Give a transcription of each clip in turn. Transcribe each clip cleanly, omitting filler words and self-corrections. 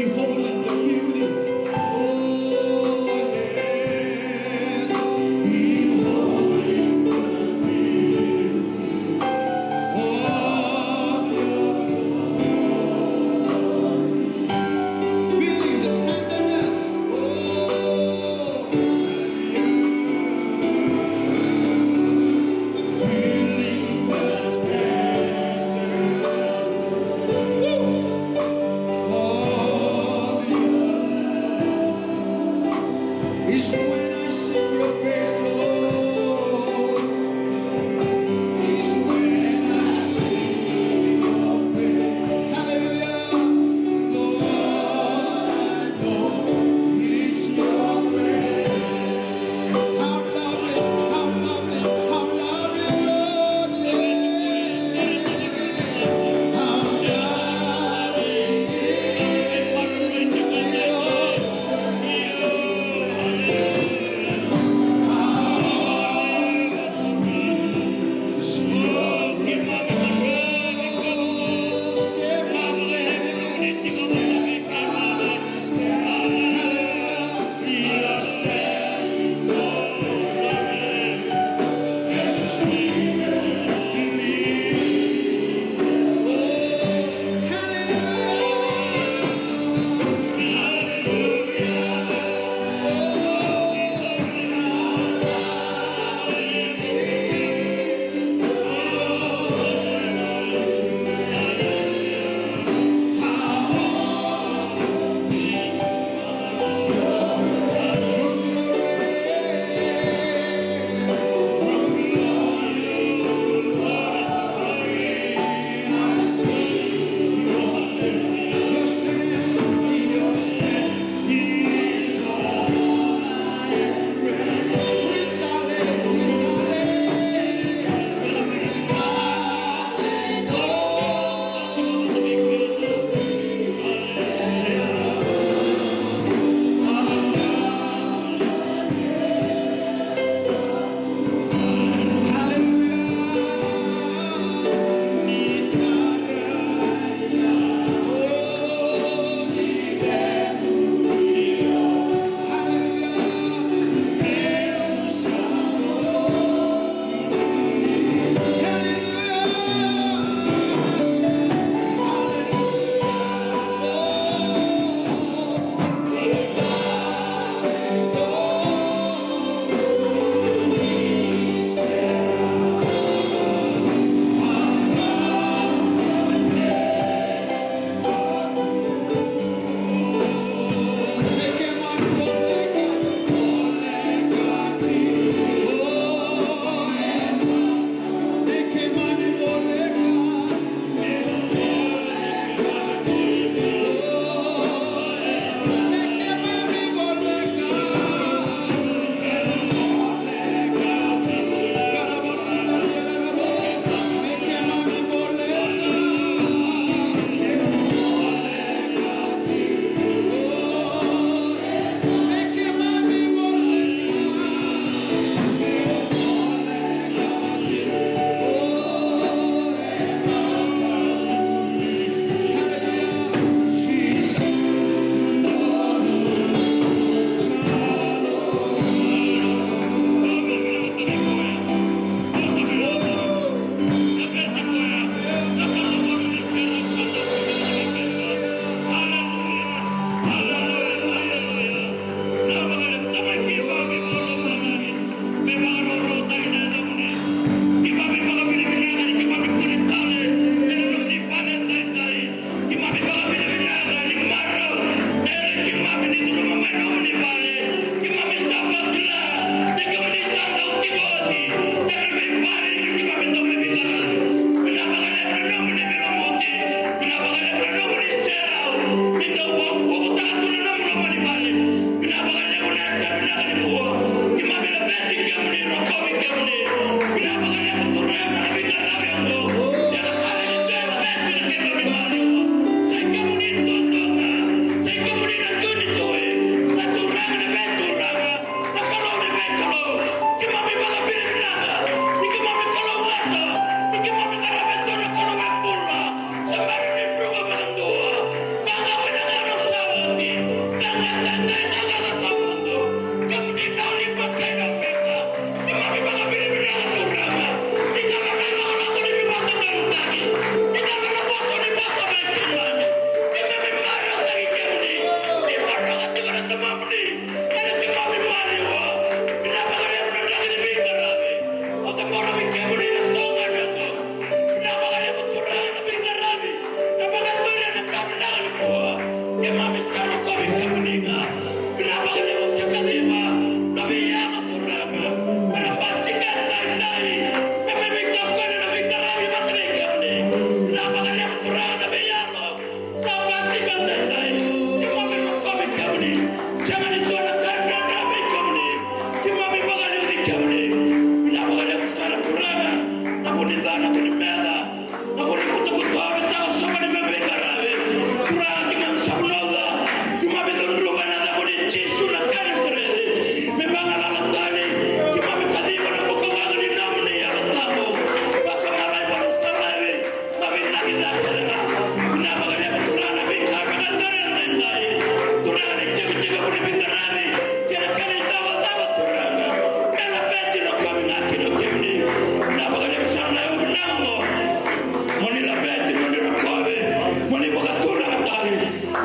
beholding the beauty. Oh, yes. Beholding the beauty of your glory. Feeling the tenderness. Oh, feeling the tenderness.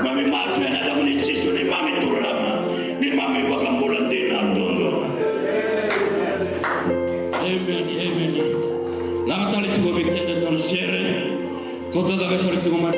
Mami masu yang ada menicisu ni mami turama, ni mami bakal bulan dinar dono. Amen, amen. Lama tali tu kami tiada don share, kau tak ada sore tu kami.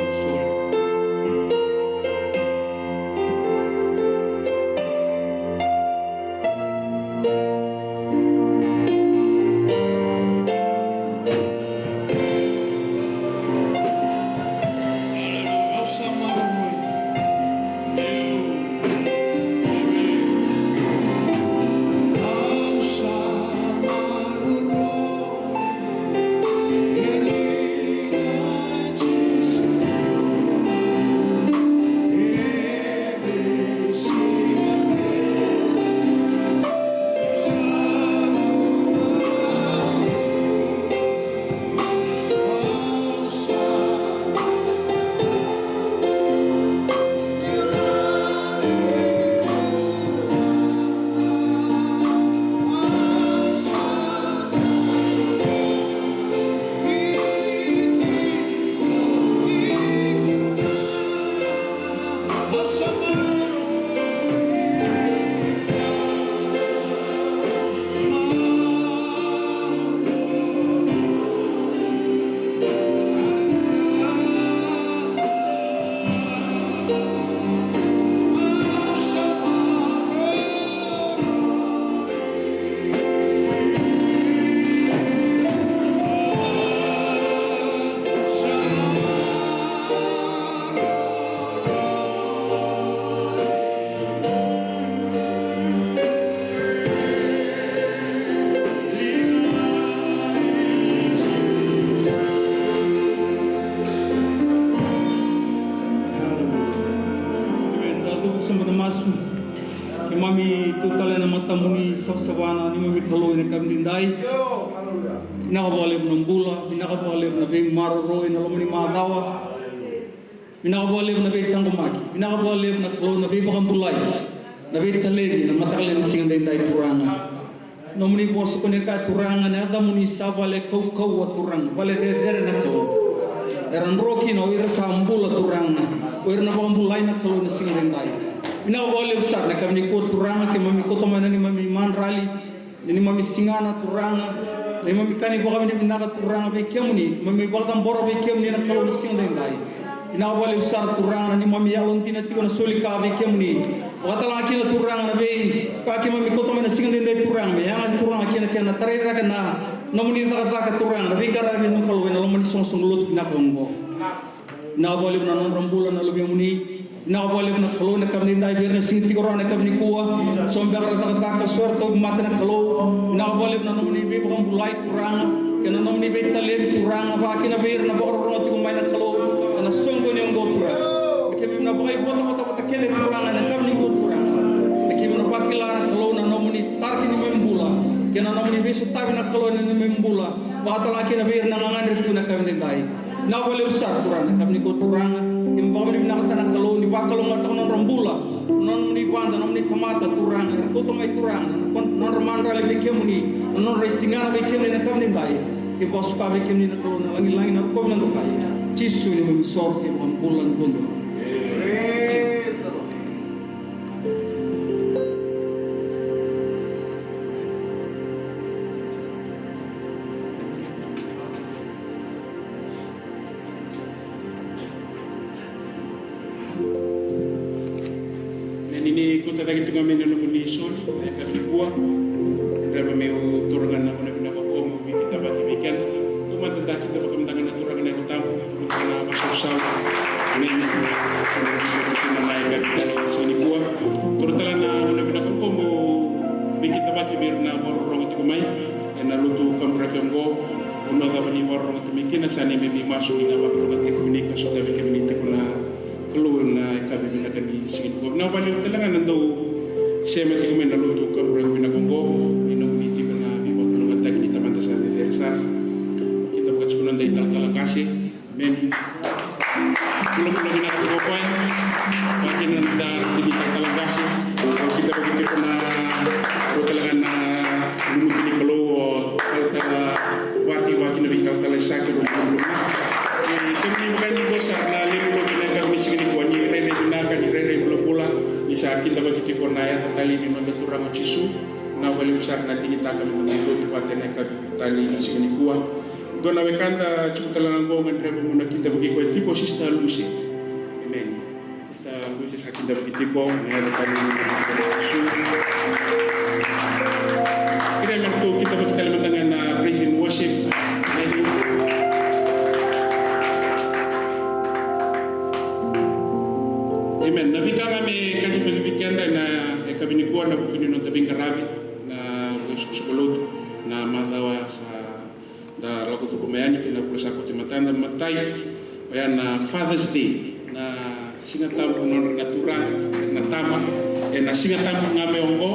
Mami tutala na matamuni sabsabana ni mami kalo ina kamdindai. Pinakabali mo ng bula, pinakabali mo na bing maroro ina lamuni madawa. Pinakabali mo na bing tanggumaki, pinakabali mo na kalo na bing makambulay. Na bing taleni na matakali na singang dindai turanga. Namuni boso ko ka turanga na ada muni sabale kau wa turang, bale dere na kalo. Eran roki no ira sambula turanga, ira na makambulay na kalo na singang dindai. Ina boleh usah nak kami ikut turang ke mami kota mana ni mami man rali ni mami singana turang ni mami kani bawa kami nak turang be kiamuni mami bawa tam boro be kiamuni nak kalau sing dendai ina boleh usah turang ni mami alon tina tiwana solika be kiamuni wata laki na turang be kaki mami kota mana sing dendai turang me yang turang kina kena tereda kena namuni tak turang be kara be no kalau be namuni song lut nak ngombo ina boleh na rambulan na lebih muni na boleh na kalau na kami dai biar na singti korang na kami kuah sombe kara tak suarto mata na kalau na boleh na nomni be bakam bulai kurang kena nomni be talem kurang apa kena biar na bor roti kumai na kalau na songgo ni nggo turang kemi na bagai bota kele kurang na kami ko kurang kemi na bakila na kalau na nomni tarki ni membula kena nomni be sutabi na kalau na membula bata laki na biar na ngangan ritu na kami dai na boleh usah kurang na kami ko turang Imbang ni nak tanah kalau ni bakal ngat non rambula non ni banda non ni tamata turang ko to mai turang non remandra le bekemuni non resinga bekemuni na kam ni dai ke bos ka bekemuni na ko na langi na ko nan dokai cisu ni sor ke mambulan kondo ini kota lagi tengah main dalam munisol, kami buat, dalam meu turangan nama nabi nama kau mau bikin apa bikin, tu mata dah kita bakal mentangan turangan yang tamu, mentangan masuk sal, ini kita naik dari sini buat, turutalan nama nabi nama kau mau bikin apa biar na orang itu kumai, na lutu kamerakan kau, unang apa ni orang itu bikin, asal ni bibi masuk ni nama turangan komunikasi sudah bikin ini tekuna keluar na kami binakan di sini. Na balik telangan nando sema kami nalo tu kamera binakan go inong ni tiba na biwa tulungan tagi ni teman tersayang di desa kita buat sebulan dari talang kasih meni belum binakan go poin makin nanda di talang kasih kita begitu pernah telangan na dulu ini kalau kalau wati nabi talang sakit belum jadi kami bukan di bosan na lelu binakan misi ini kuanyi rene bagi ko na ya tali ni nonda turang chisu na wali usar na tingita kami mengilu tu patena ka tali ni sini kuah dona wekanda chuta lang ngo ngandre muna kita bagi ko tipo sista Lucy amen sista Lucy sa kita bagi ko na tali ni chisu kira nganto kita bagi tali dengan praise and worship. Amen. Nabi kami kami berbicara na kami ni kuah na pupini nonton bingkarabi na sukulot na madawa sa da loko tu kumayani kina kusa ko timatanda matai ya na Father's Day na singa tampu non natural na tama na singa tampu ngame ongo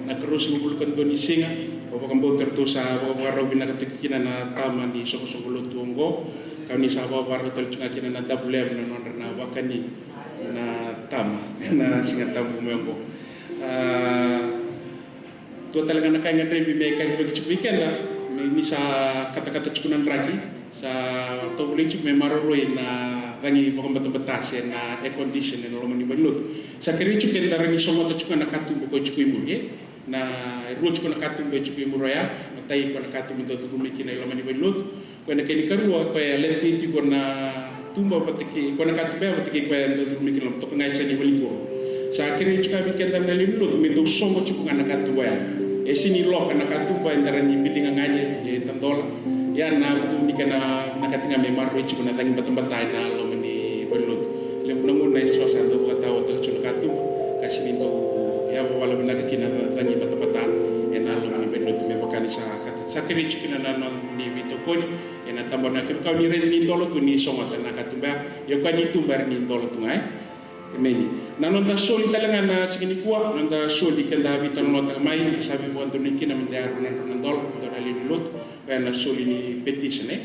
na terus ngubulkan to ni singa bapa kambo tertu sa bapa ro binakatikina na tama ni sukulot tu ongo kami sa bapa ro tel cunga kina na double non na wakani na tama na singa tampu membo tu talaga na kaya ngatre bi me kaya bagi weekend da ni sa kata-kata cukunan ragi sa to boleh cuk me maroroi na rangi bokam betul-betul na air condition na lo mani belut sa kiri cuk den darani somo to cukunan katum boko cukui murye na ro cukunan katum be cukui muraya matai ko na katum do rumi kina lo mani belut ko na kini karua ko ya leti ti ko na tumba patiki ko na katum be patiki ko ya do rumi kina to ngai sa ni beliko sa kiri cuk abi kenda na limlut me do somo cukunan katum ya sini lo kana katumba indara ni bilinga nganye tandola ya na bu ni kana nakatinga me marro ichi kuna tangi batambatai na lo meni belut le namun na so santo kata hotel chuna katum kasini to ya wala bina kina tangi batambata na lo meni belut me bakani sa kata sakiri chikina na non ni vitokoni na tambona ke kau ni re ni tolo tu ni songa na katumba ya kwa ni tumbar ni tolo tu ngai Amen. Na nonda soli talangan na sikini kuah, nonda soli kenda habitan nota mai sabi buat tuniki na mendaru nan dol dona lilut, na soli ni petition me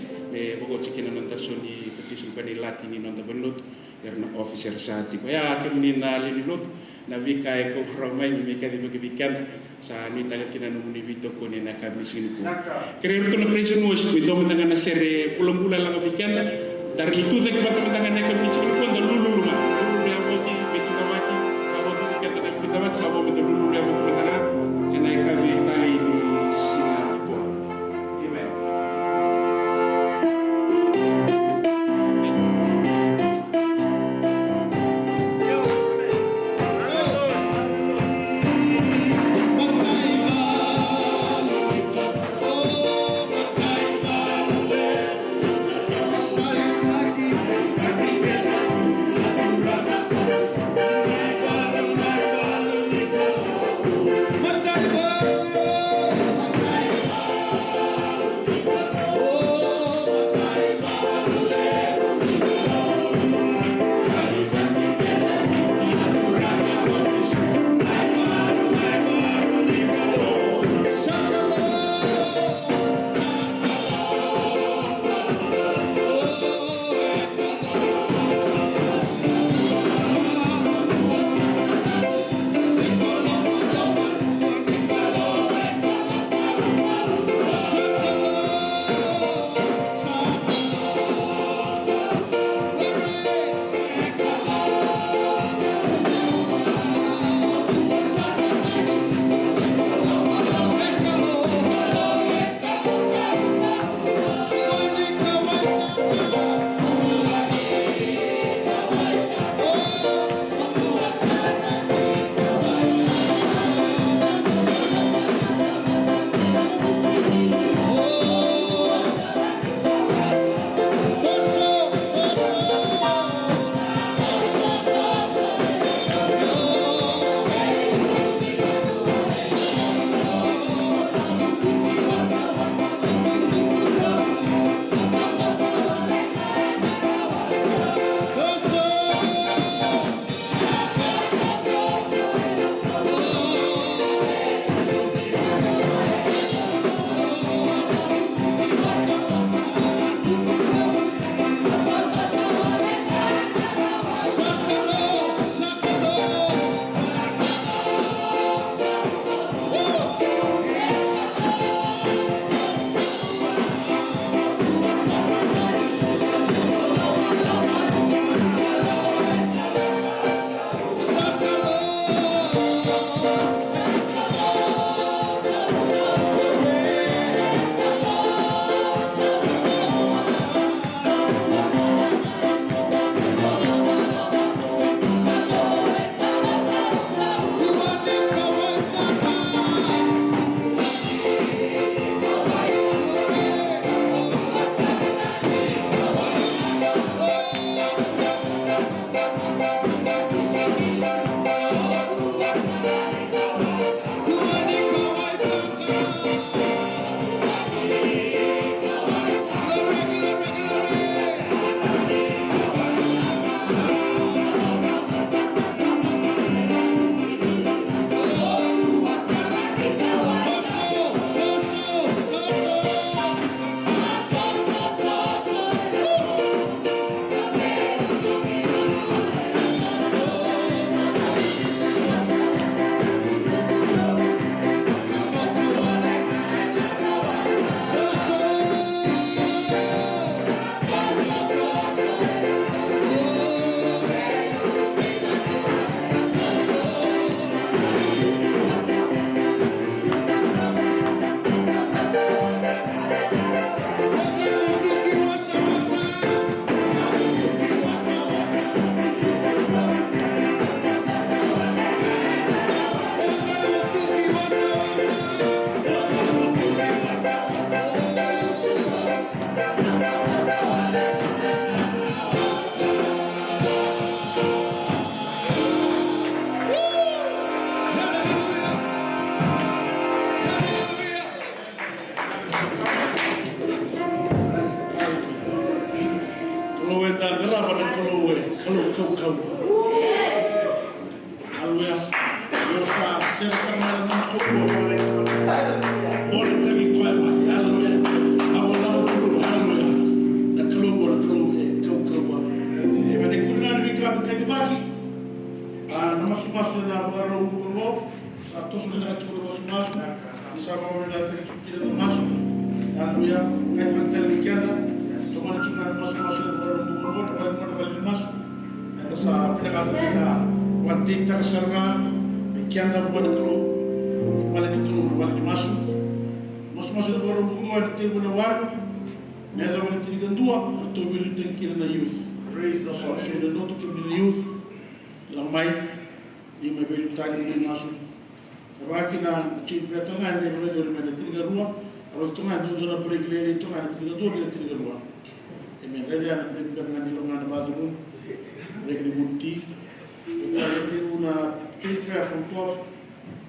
bogo sikina nonda soli petition pani lati ni nonda benut, erna officer saati. Ya kemini na lilut, na vika eko ramai me kadi bagi weekend sa ni taga kina numuni vito ko ni na kami sikini kuah. Kira itu na prison was with domenangan na sere ulang-ulang lang weekend, dari itu tak batang-batang na kami sikini kuah dan lulu mah. Kita sama betul dulu yang berkata, yang naik kami tali di Singapura. Amen. Salutati,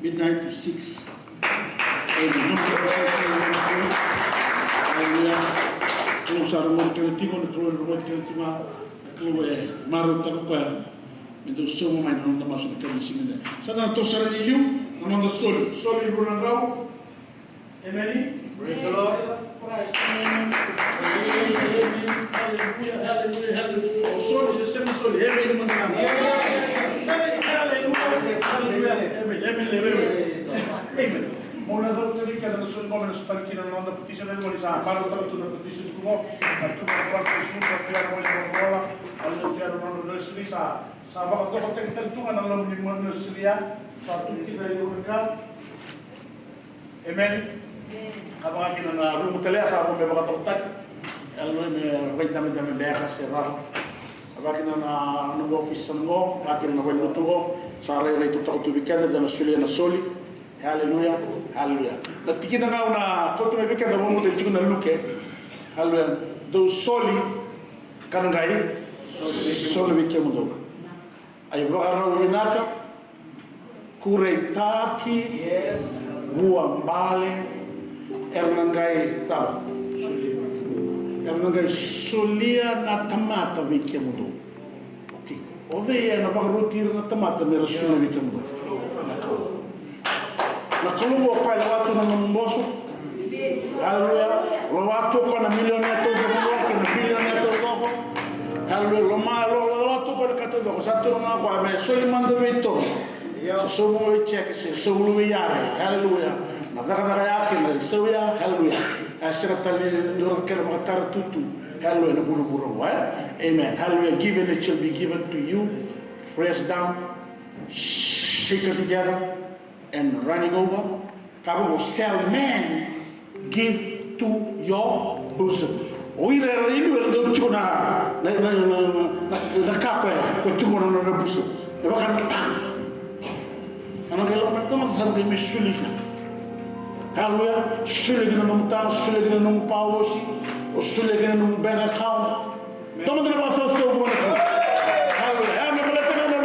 midnight to 6. Praise the Lord. Mona do tuli kana no soli momento sparkina non da petizione del sa parlo tanto da petizione di mo ma tu non proprio su per piano mo rola allo piano non lo si sa va dopo te che tu non lo mi mo si via sa tutti dai mercato amen abang kita na rumah telia sa mo be baka totak allo me wait na berra serra abang kita na no office ngo akin na wala to sa rai to to bikana da na soli Hallelujah, hallelujah. Natikina nga una koto may bika na mo de chuna luke. Hallelujah. Do soli kanangai soli bika mo do. Ay bro araw winaka kuretaki yes buambale ernangai ta. Ernangai solia na tamata bika mo do. Okay. Ove ya na pagrutir na tamata mera soli bika mo do. Na kulungo pa watu na mboso. Hallelujah. Lo watu pa na milionaire to do na milionaire to do. Hallelujah. Lo malo lo watu pa ka to do. Sa to na pa me so mando vito. So mo check se so lu yare. Hallelujah. Na daga yake na so ya hallelujah. Asira tali dur ker matar tutu. Hallelujah. Na buru wa. Amen. Hallelujah. Given it shall be given to you. Press down. Shake it together. And running over, Kabu shall man give to your bosom. Oire ini ada cuna na kape ko cuma na bosom. Eba kan tang. Anak kalau mereka sampai misulika. Hallelujah. Sulit dengan tang, sulit dengan pausi, sulit dengan bank account. Toma de bahasa so buat. Hallelujah. Ame boleh tengok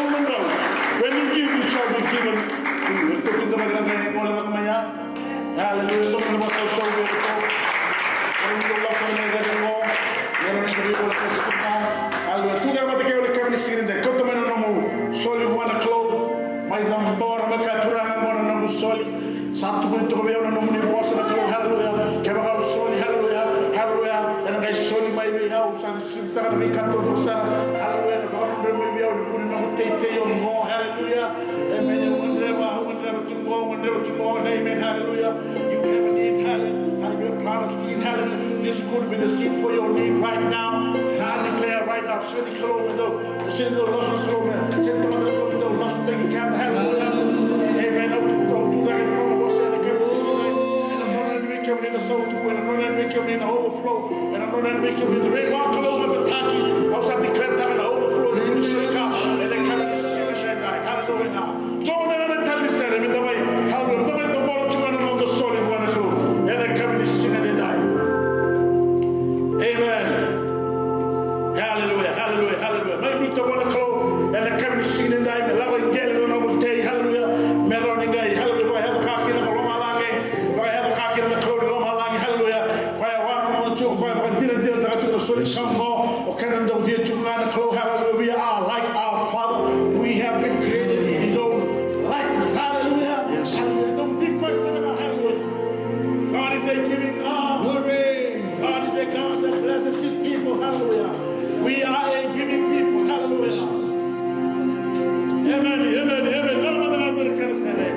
Satu pun itu kau nak muni puasa nak kalau haleluya. Kau kau soli haleluya, haleluya. Dan kau soli mai biau san cinta kan bikanto dosa haleluya. Kau nak biau pun nak tete yo mo haleluya. Amen. Amen. Hallelujah. You have a need, hallelujah. Plant a seed, hallelujah. This could be the seed for your need right now. I declare right now, send the kilometer, send the lost kilometer, send the lost thing you can, hallelujah. Amen. Don't do that. In the soul to win, and I'm not making in the overflow, and I'm not making in the rain walk over the party. I was at the club time in the overflow, and they come and hallelujah. Don't ever tell me, sir, in the way, hallelujah, the way the water children of the soul in one go, and they come and sin and they die. Amen. Hallelujah, hallelujah, hallelujah. Maybe the one go, and they come and sin and die, and love and get it on our day, hallelujah. Melody, hallelujah, I have a cocky in the long I have a cocky in the clothing. We are like our Father. We have been created in His own likeness. Hallelujah. Yes. Hallelujah. Don't think question about hallelujah. God is a giving God. God is a God that blesses His people. Hallelujah. We are a giving people. Hallelujah. Amen. Amen. Amen. None of the other can say that.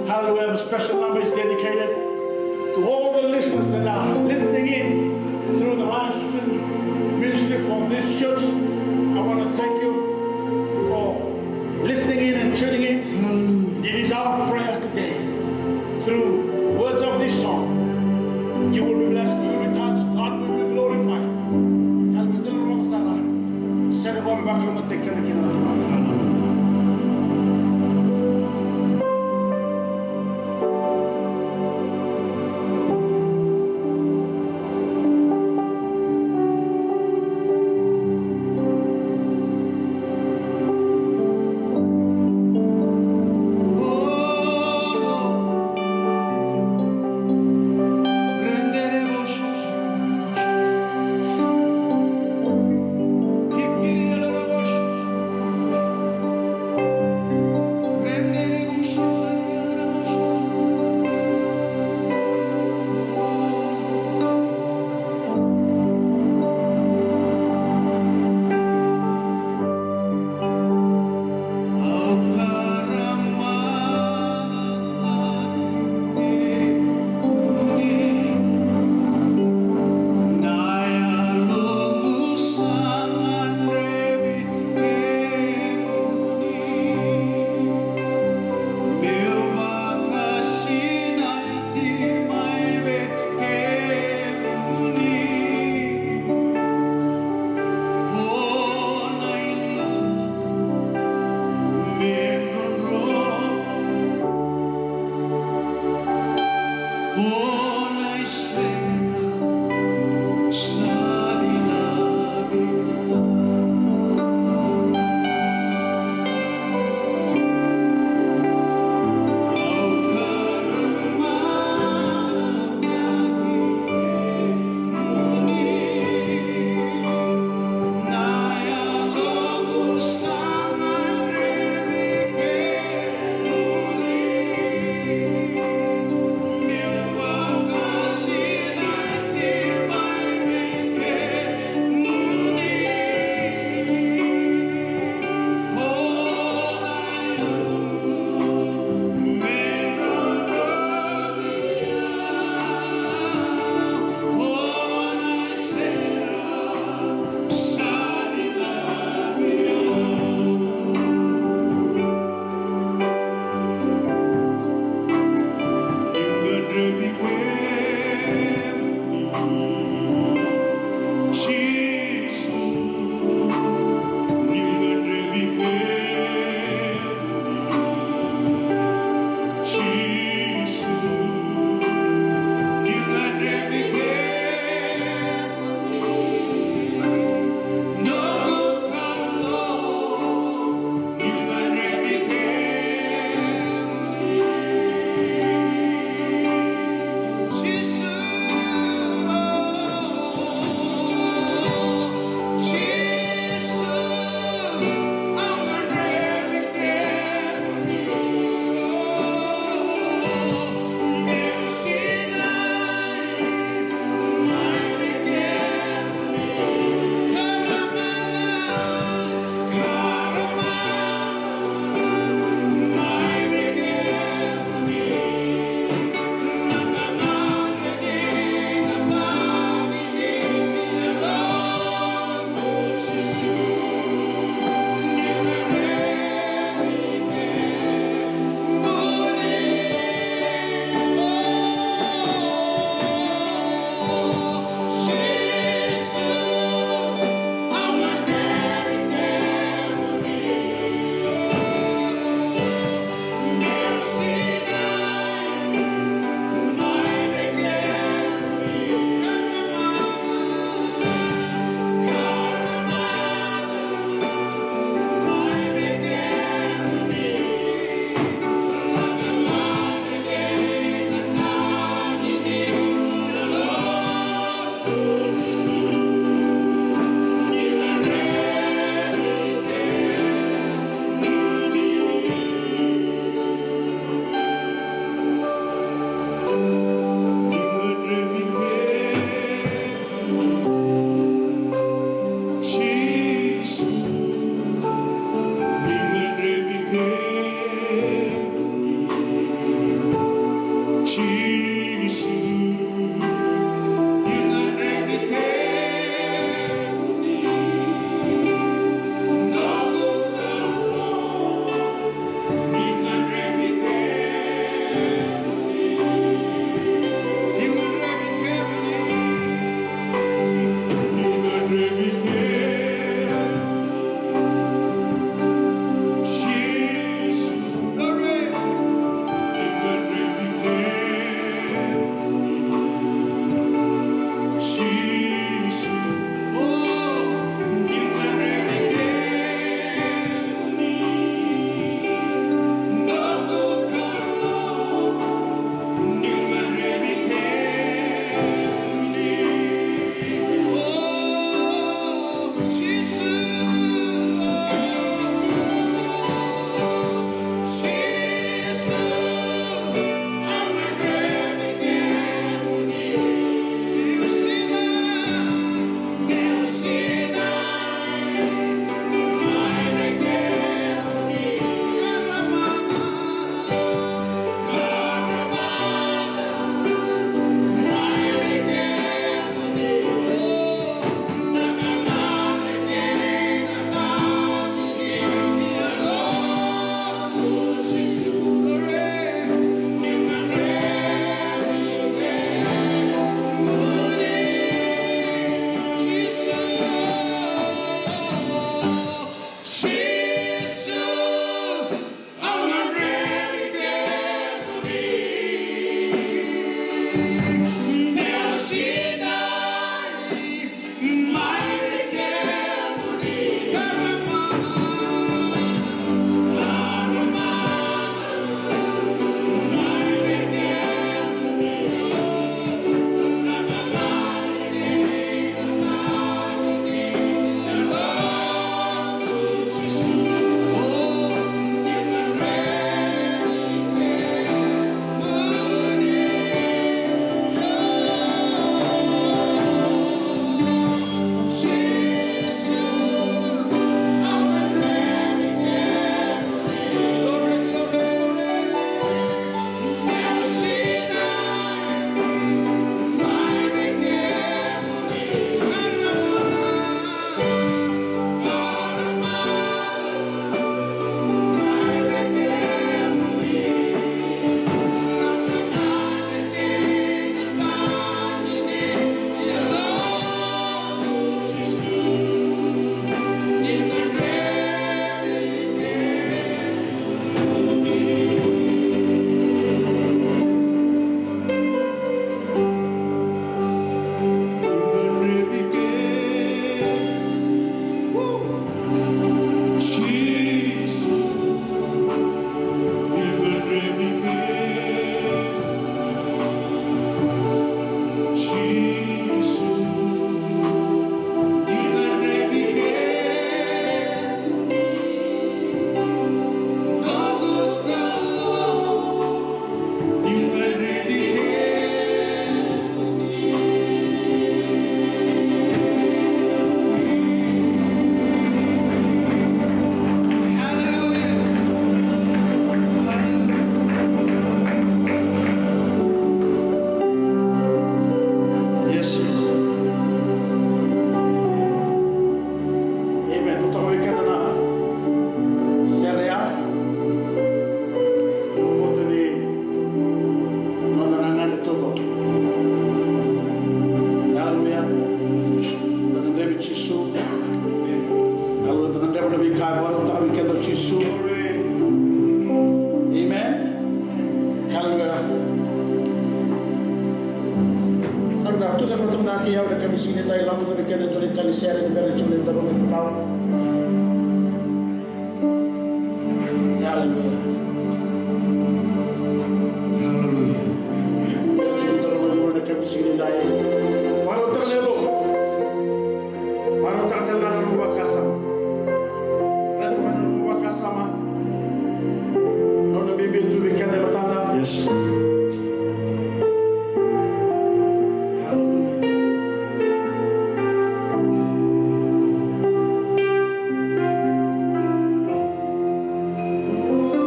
Hallelujah. The special number is dedicated to all the listeners that are listening in through the live stream ministry from this church. I want to thank you for listening in and tuning in. It is our prayer today. Through the words of this song, you will be blessed, you will be touched, God will be glorified.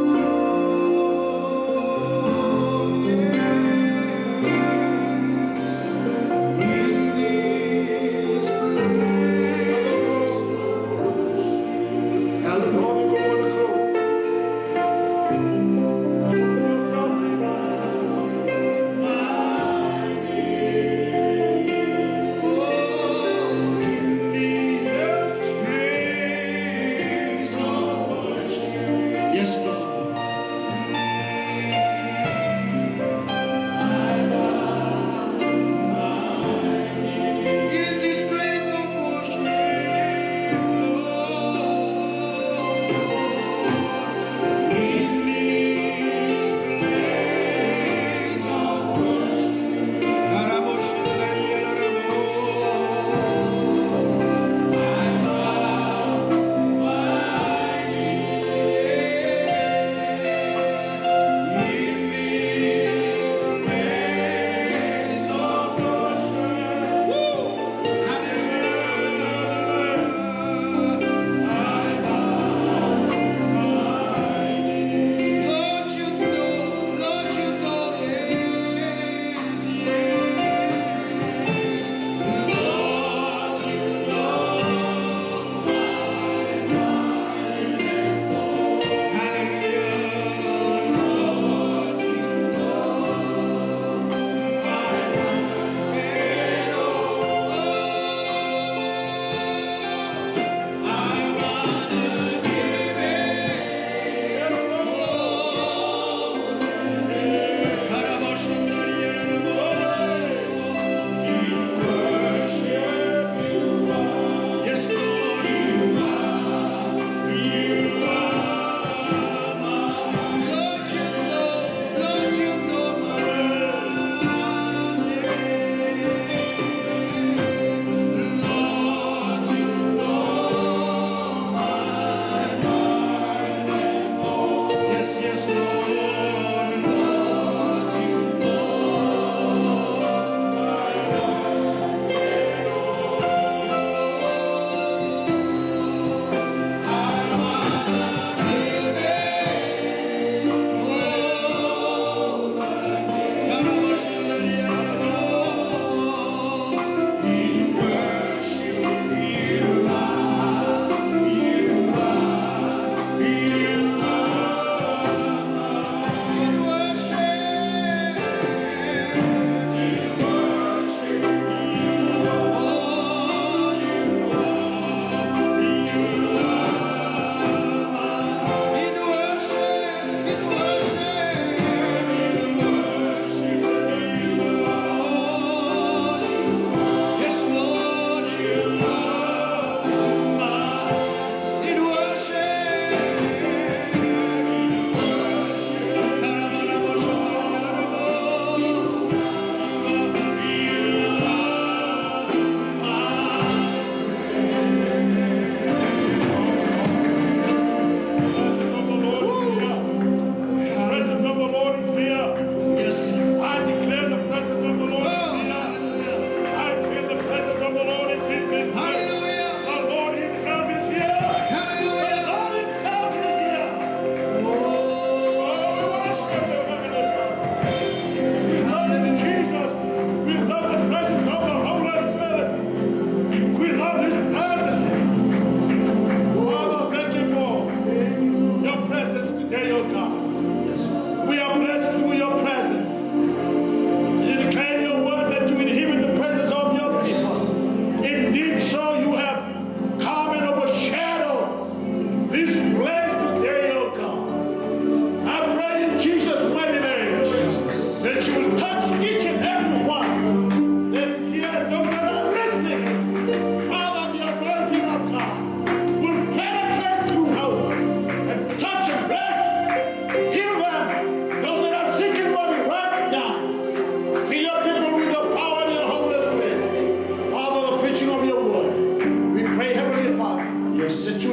Oh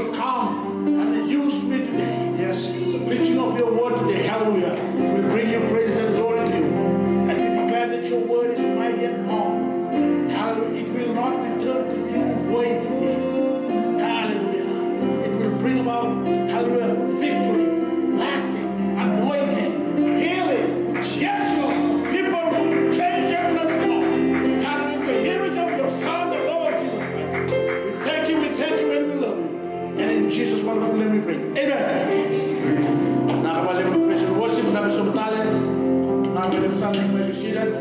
will come and use me today. Yes. The preaching of your word today, hallelujah, will bring you praise and glory to you. And we declare that your word is mighty and powerful. Hallelujah. It will not return to you void today. Hallelujah. It will bring about, hallelujah, victory, blessing, anointing, healing. Yes, Lord. People will change and transform. Hallelujah. The image of your Son, the Lord Jesus Christ. We thank you, and we love you. And in Jesus' wonderful name we pray. Amen. Now, while we praise and worship, now some talent. Now, we have something may be seated.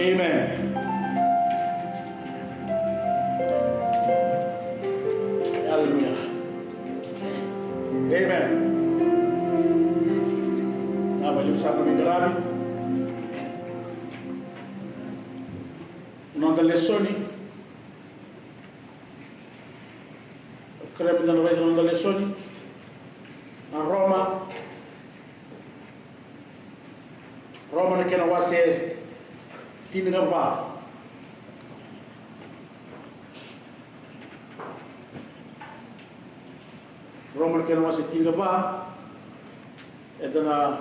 Amen. Hallelujah. Amen. Now, while you have something grabe. Non delle lezioni, credo non vedo non delle lezioni, a Roma ne che non va se timida va. Roma ne che non va se timida va, e dana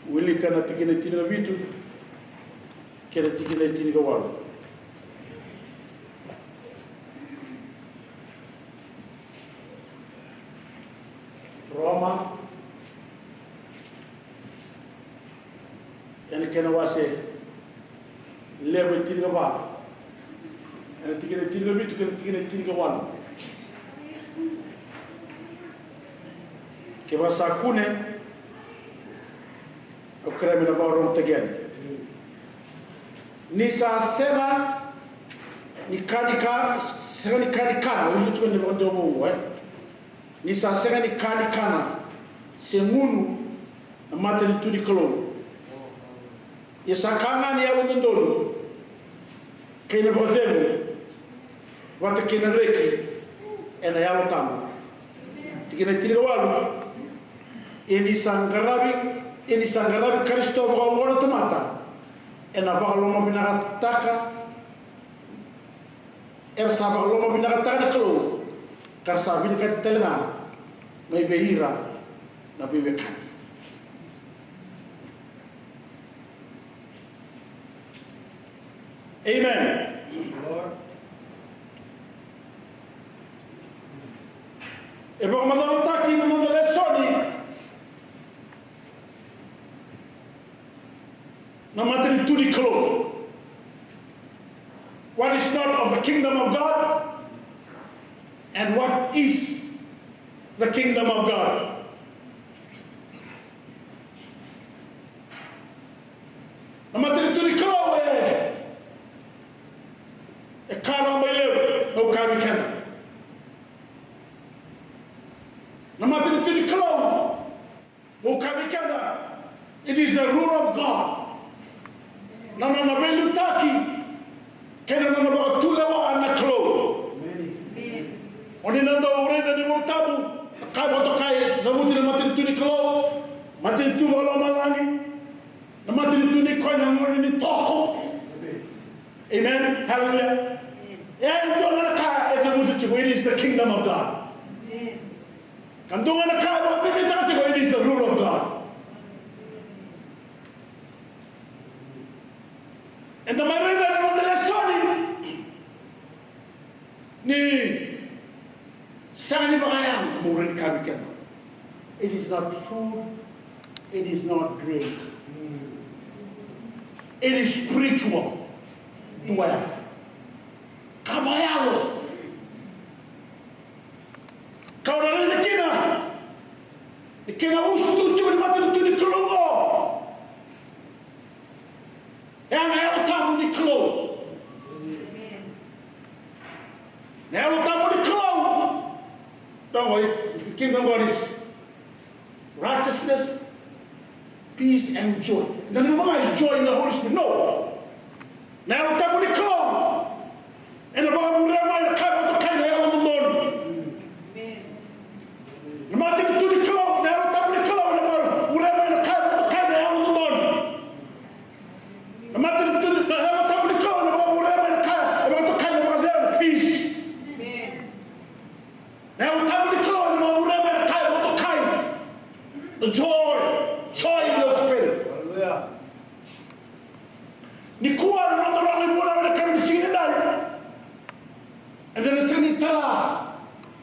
willi kana tikine timida vitu. Kera tikile tiniga walu. Roma ene kena wase lebo tiniga ba. Ene tikile tiniga bitu kena tikile tiniga walu. Ke wasa kune o kremina ba rom tegen. Ni sa sena ni kadika sena ni kadikana wani tuko ni bodo mo ni sa sena ni kadikana se ngunu na mata ni tudi kolo ya sakanga ni awo ndolo kene bodelo wata kene reki ena yawo tamu tikene tiri walu ini sangarabi Kristo ba wona tomata ena bagaloma binaga taka sa bagaloma binaga taka kelo kar sa bini kat telena may behira na bibekan amen Lord e ba mandano taki no mondo le soni no matter to the clothes. What is not of the kingdom of God and what is the kingdom of God. No matter to the clothes. A car on my lip, no car we can. No matter to the clothes, no car we can. It is the rule of God. Na belu taki kena na ba tulewa na klo oni na do ureda ni montabu kai boto kai zabuti na matin tuni klo matin tu wala malangi na matin tuni ko na ngoni ni toko amen hallelujah and do na ka e zabuti chigo it is the kingdom of God and do na ka ba bi ta chigo it is the rule of God. And the marriage of the Sony ni Sani Bagayam Murin Kabikan. It is not food, it is not drink. It is spiritual dwell. Kabayalo. Kaurare the kina ustu churi matu tuni kulungo. And I will come with the clothes. Now will come with the clothes. Don't worry, the kingdom of God is righteousness, peace, and joy. The number is joy in the Holy Spirit. No. Now will come with the clothes. And the Bible will remind the kind of the Lord. No matter to the clothes, now will come with the clothes. The Bible will remind the kind of the Lord. No matter to the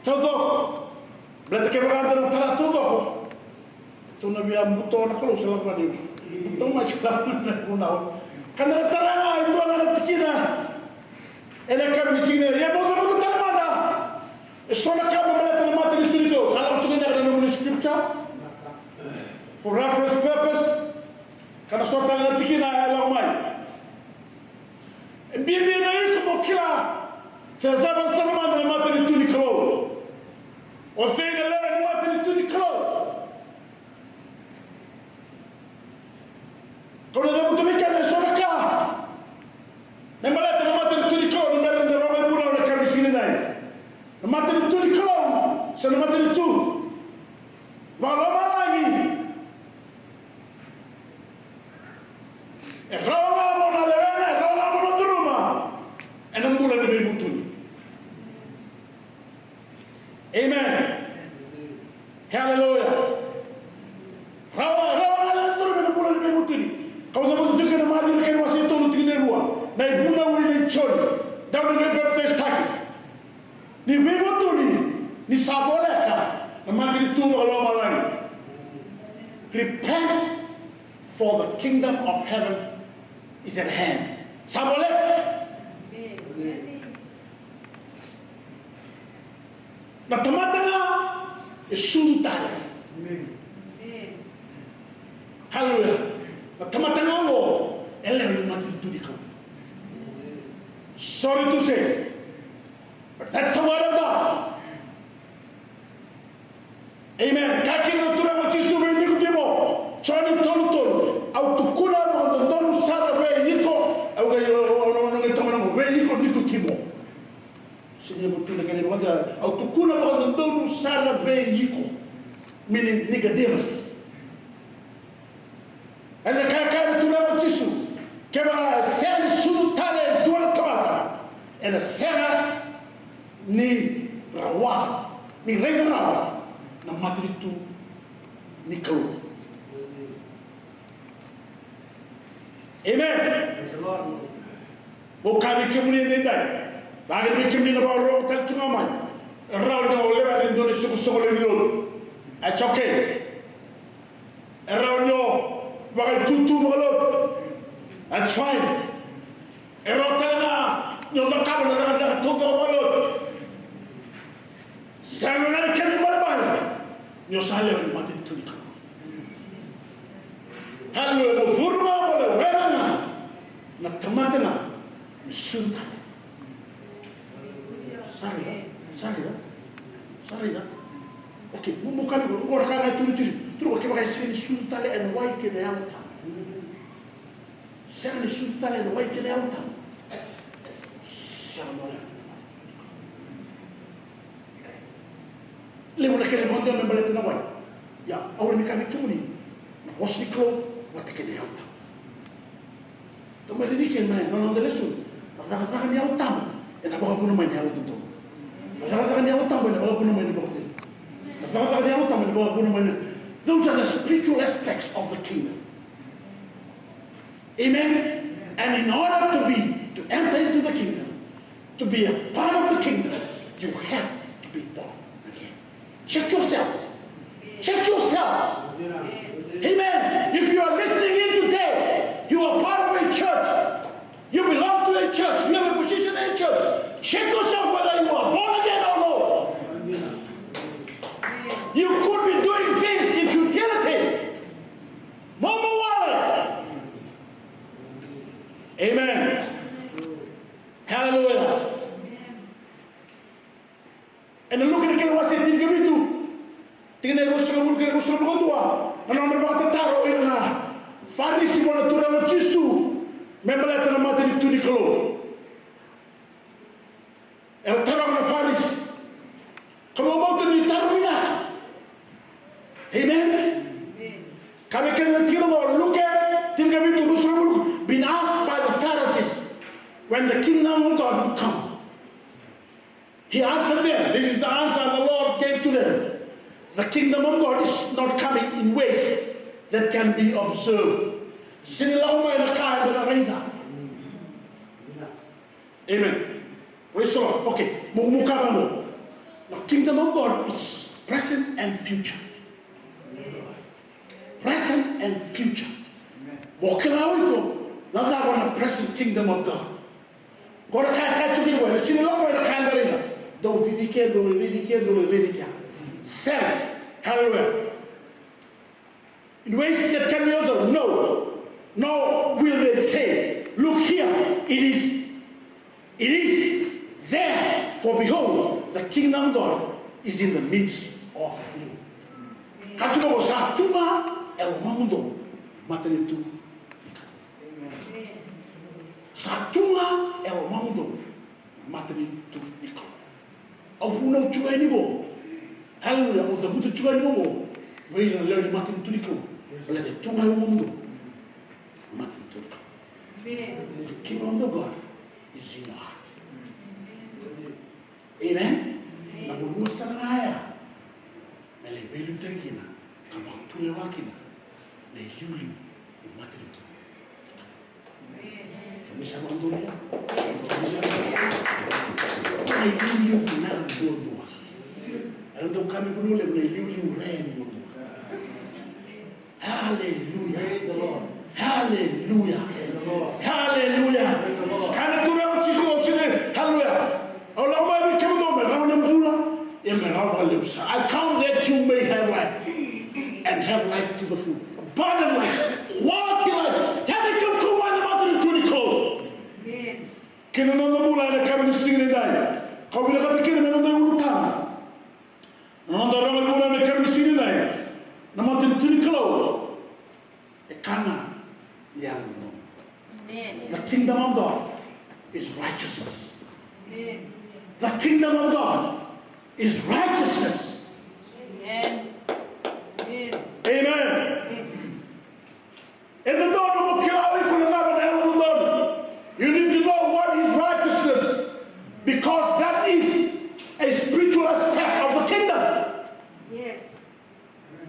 Todo. Berarti que vai andar atrás tudo. Tu não via muito na cruz lá para Deus. Então mais claro não. Quando ela tarama itu ela tikina. Ela kami sini ya mau tu taramada. Esona kami berarti nama tadi tuliko. Salam tu kena dalam scripture. For reference purpose. Karena suatu ela tikina ela umai. Bibi na como kila. Sezaba salamada nama tadi tuliko. وثين لنا ما تنتوني كلو قولوا ذا بطمي كذا شركة نمالات ما تنتوني كلو نمالات نرمى بولا ولا كاربسين داي ما تنتوني كلو سنما تنتو والله ما راجي الرابع من الأنا الرابع من الظلمة أنا بولا نبي بطوني Amen. Hallelujah. Rawa ala ndoro bena bula ni mutuni. Kau dah betul kena mati kena masih tolu tinggal ruang. Nai buna wuri ni choli. Dah ni baptis taki. Ni mutuni ni saboleka. Namandi tu Allah malani. Repent, for the kingdom of heaven is at hand. Saboleka. Na tamatanga esuntare. Hallelujah. Na tamatanga ngo ele mati tudika. Sorry to say, but that's the word of God. Amen. Kakina tura mo chisu me ni kutimo. Chani tonu tonu. Au tukuna mo tonu sara we yiko. Au ga no ngetama mo we yiko ni kutimo. Sini betul kan ini wanda au tukuna wanda donu sara be yiko meaning Nicodemus ela kaka tula tisu keba sen sultane dua tamata ela sera ni rawa ni reina rawa na matritu nikau. Amen. Bukan kemuliaan ini. Bagi bikin ni nabar orang tel cuma mai, orang ni oleh Indonesia kusuh ni lor, acoke, orang ni bagai tutu malot, that's fine. Orang terana nyoba kabel dengan tutu malot, sangat kami berbar, nyosalah mati tutu. Halu furma boleh werana, nak tematena, sunta. Sorry. Okay, mukali ko ora kana turu ke baka sini sultale en way ke yauta. Sani sultale en way ke yauta. Shamala. Le wala ke mondo na balete na way. Ya, awra mi kami kumuni. Na hosniko wata ke yauta. To me dedique man, no lesu. Afra ka ni yauta. Ena baka puno man yauta to. Those are the spiritual aspects of the kingdom. Amen. And in order to enter into the kingdom, to be a part of the kingdom, you have to be born again. Check yourself. Check yourself. Amen. If you are listening in today, you are part of a church. You belong to a church. You have a position in a church. Check yourself whether you are born again or no. You could be doing things in futility. Mama Waller. Amen. Hallelujah. And look at the what's it in Gabitu. Tingnan mo sa mga gusto mo dua. Ano ang magtataro ina Farisi mo na tura mo Jisu. Membalata na mata ni tunikalo. Era tarang na Farisi. Kamu mau ni tarumina. Amen. Kami kena tiro mo look at tingnan mo Rusul been asked by the Pharisees when the kingdom of God would come. He answered them. This is the answer the Lord gave to them. The kingdom of God is not coming in ways that can be observed. Amen. Restore. Okay. Mukha mo. The kingdom of God is present and future. Present and future. Wakilao ito, nasa ako ng present kingdom of God. Kung nakakachukin mo, sinilong mo yung kandarina. Don't vidike. Seven. Hallelujah. In ways that can be also, no. No will they say, look here, it is there. For behold, the kingdom of God is in the midst of you. Kachuko sa tuma el mundo matenitu. Sa tuma el mundo matenitu iko. Avuno chueni bo. Hallelujah, o the butu chueni bo. Wei na learn matenitu iko. Ole de tuma el mundo matenitu iko. The kingdom of God is in your heart. Amen. Na bunua sana haya. Mele belu terkina. Kamak tule wakina. Na yuli matenitu. Bisa bantunya. Bisa. Kami liu kenal dua. Ada kami kunule liu ren dua. Hallelujah. Hallelujah. Hallelujah. Kana kuna mchizo usine. Hallelujah. Allah may come on around the pool. I come that you may have life and have life to the full. Abundant life, quality life. Have it come to one another to the cold. Can another mula and come and sing it die? How will I get another Utama? Another mula and come and sing it die. No matter to the cold. A kana, the kingdom of God is righteousness. The kingdom of God is righteousness. Amen. And the Lord will kill all people in the Lord. You need to know what is righteousness, because that is a spiritual aspect of the kingdom. Yes.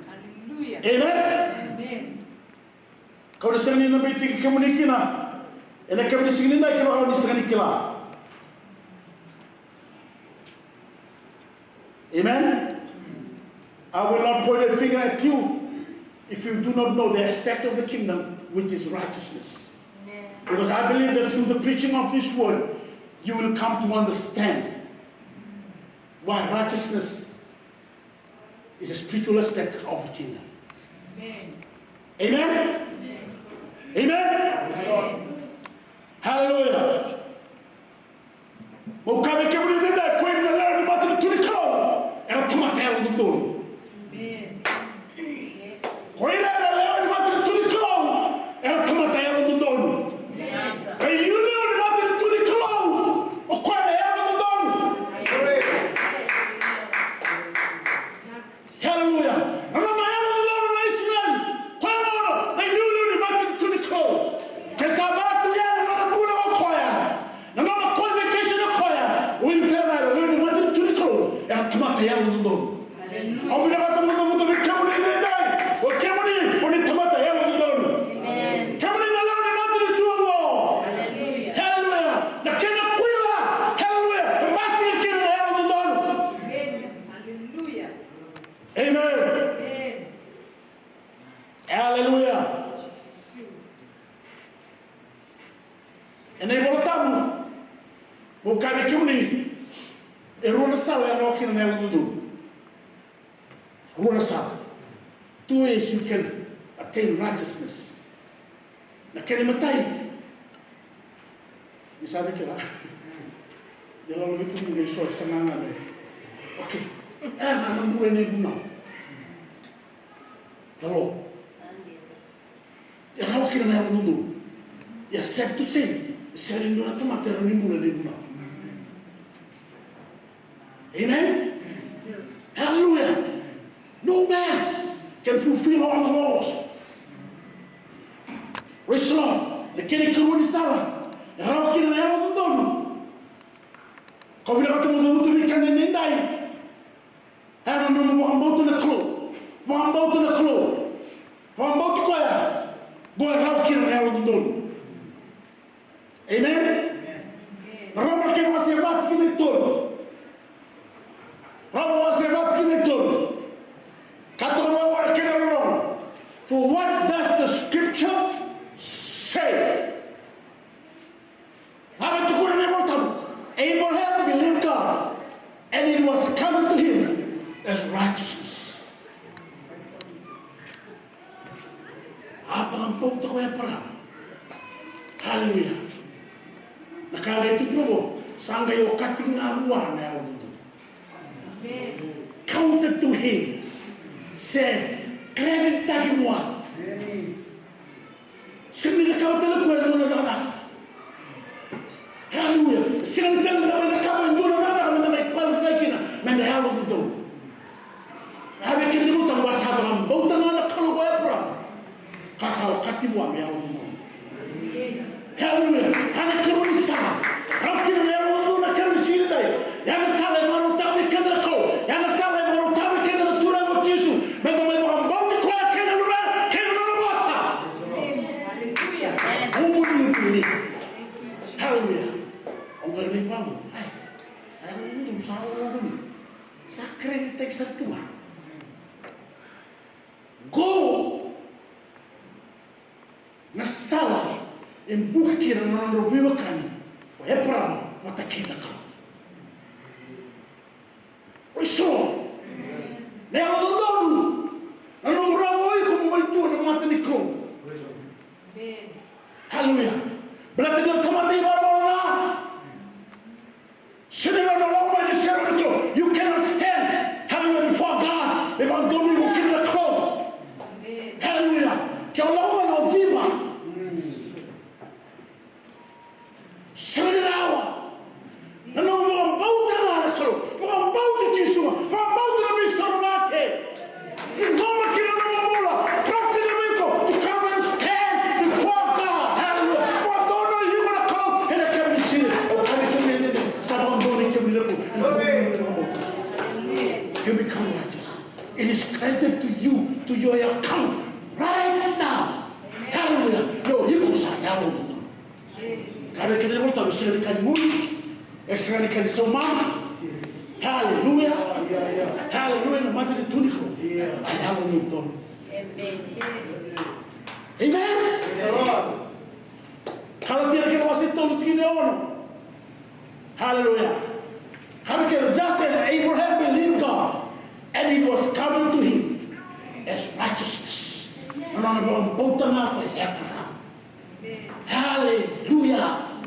Hallelujah. Amen. Kau dah sini nabi tiga kemudian na, enak kau di sini na kau awak di sini kila. Amen. I will not point a finger at you if you do not know the aspect of the kingdom, which is righteousness. Because I believe that through the preaching of this word, you will come to understand why righteousness is a spiritual aspect of the kingdom. Amen? Amen? Hallelujah. Kami kemudian tidak kau yang lalu mati tuli kau, era tomatel betul. Kau yang lalu mati tuli kau, era tomatel betul. Kau yang lalu mati tuli kau, kau yang betul. Hallelujah. Nama yang betul Israel. Kau yang lalu mati tuli kau. Kesabaran tu yang mana mula kau ya. Nama qualification kau ya. Winter lalu mati tuli kau, era tomatel betul. Aku dah kata betul kamu ni dah. Kamu ni tomatel yang betul. Kamu ni lalu mati tu. Hallelujah. Nak kena kuila. Hallelujah. Masih kena yang betul. Hallelujah. Amen. Hallelujah. Ini boleh tahu. Bukan kamu ni. Eruna salah yang orang kena yang betul. Eruna salah. Two ways you can attain righteousness. Nak kena matai. Misalnya kira. Dalam lebih tu ni soal semangat ni. Okay. Anak bulan ni guna. Kalau. Ya orang kena yang betul. Ya set tu sen. Sering orang tu mati orang ni bulan ni guna. Amen. Hallelujah. No man can fulfill all the laws. Praise the Lord. Nakini keluar di salah. Orang kena yang betul. Kau bila kata betul ikan yang nendai. Orang nak buang tu nak keluar. Buang tu nak keluar. Buang tu kau ya. Buat orang kena yang betul. Amen. Orang kena masih mati betul. Sanga yo katinga wana ya udu. Amen. Counted to him. Said, credit tagi mua. Sini na kau telu kau yang dulu nak. Hallelujah. Sini telu tak ada kau yang dulu nak. Kau nak qualify kina. Mende halu tu. Habe kini tu tambah sahabat. Bau tengah nak kalau kau perang. Kasau kati buat me halu tu. Hallelujah. Hana kau ni sama. Kau kini me halu tu nak kau sini dah. Yang salah mahu tahu kena kau. Yang salah mahu tahu kena turun kau Yesus. Mende mahu bau ni kau kena luar. Kena luar kuasa. Hallelujah. Umur ni. Hallelujah. Orang ni paham. Hai. Hai tu sahaja ni. Sakren tek satu. Go. Nasala. Embukir orang orang kani. Epram mata kita kau. Iso. Leva do dono. Não oi como vai tu na mata ni kau. Amen. Hallelujah. Berarti dia tomati barang-barang. Sini ada orang yang serang itu. You cannot stand. Hallelujah before God. If I'm doing you keep the crown. Amen. Hallelujah. Kau lawan yang ziba. Sini lawa. Nanu bukan bau tangan kalau. Bukan bau cuci semua. Bukan bau tu lebih sorate. Ingoma kira nama bola. Praktik lebih kau. To come and stand before God. Hallelujah. What don't know you gonna come and I come and see it. Oh, kami tu ni ni. Sabang doni kami lepu. You become righteous. It is credited to you, to your account right now. Hallelujah. No, you go say hallelujah. Kami kita boleh tahu sekali kali muli, sekali kali semua. Hallelujah. Hallelujah. No matter the tuniko. I have a new dawn. Amen. Kalau tidak kita masih tahu tidak ono. Hallelujah. Kami kita just as Abraham believed God, and it was coming to him as righteousness. Nana bawang bautang apa Abraham. Hallelujah.